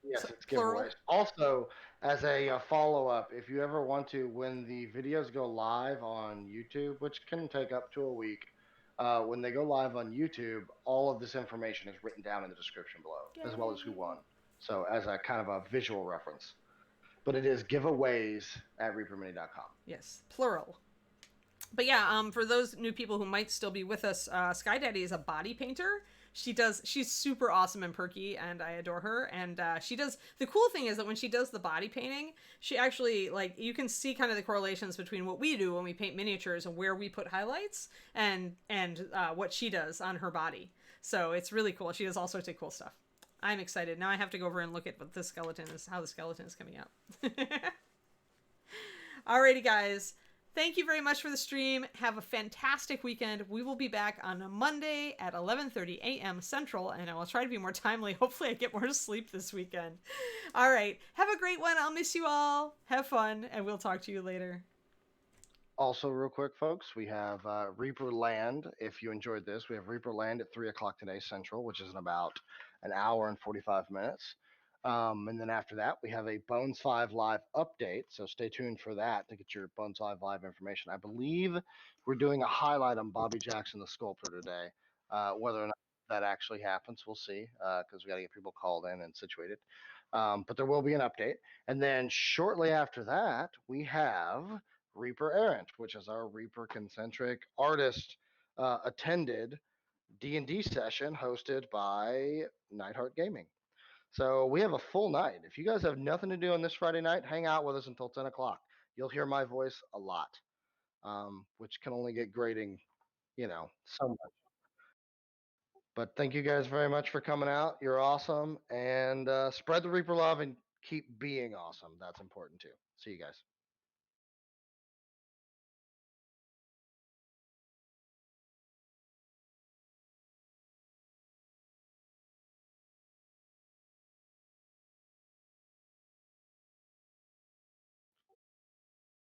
Yes, it's giveaways. Also, as a follow-up, if you ever want to, when the videos go live on YouTube, which can take up to a week, when they go live on YouTube, all of this information is written down in the description below, as well as who won. So as a kind of a visual reference. But it is giveaways at reapermini.com. Yes, plural. But yeah, for those new people who might still be with us, Sky Daddy is a body painter. She's super awesome and perky, and I adore her. And the cool thing is that when she does the body painting, she actually, you can see kind of the correlations between what we do when we paint miniatures and where we put highlights and what she does on her body. So it's really cool. She does all sorts of cool stuff. I'm excited. Now I have to go over and look at what how the skeleton is coming out. Alrighty, guys. Thank you very much for the stream. Have a fantastic weekend. We will be back on a Monday at 11:30 a.m. Central, and I will try to be more timely. Hopefully, I get more sleep this weekend. All right. Have a great one. I'll miss you all. Have fun, and we'll talk to you later. Also, real quick, folks, we have Reaper Land. If you enjoyed this, we have Reaper Land at 3 o'clock today Central, which is in about an hour and 45 minutes. And then after that, we have a Bones 5 live update. So stay tuned for that to get your Bones 5 live information. I believe we're doing a highlight on Bobby Jackson, the sculptor, today. Whether or not that actually happens, we'll see, because we got to get people called in and situated. But there will be an update. And then shortly after that, we have Reaper Errant, which is our Reaper concentric artist attended D&D session hosted by Nightheart Gaming. So we have a full night. If you guys have nothing to do on this Friday night, hang out with us until 10 o'clock. You'll hear my voice a lot, which can only get grating, so much. But thank you guys very much for coming out. You're awesome. And spread the Reaper love and keep being awesome. That's important too. See you guys.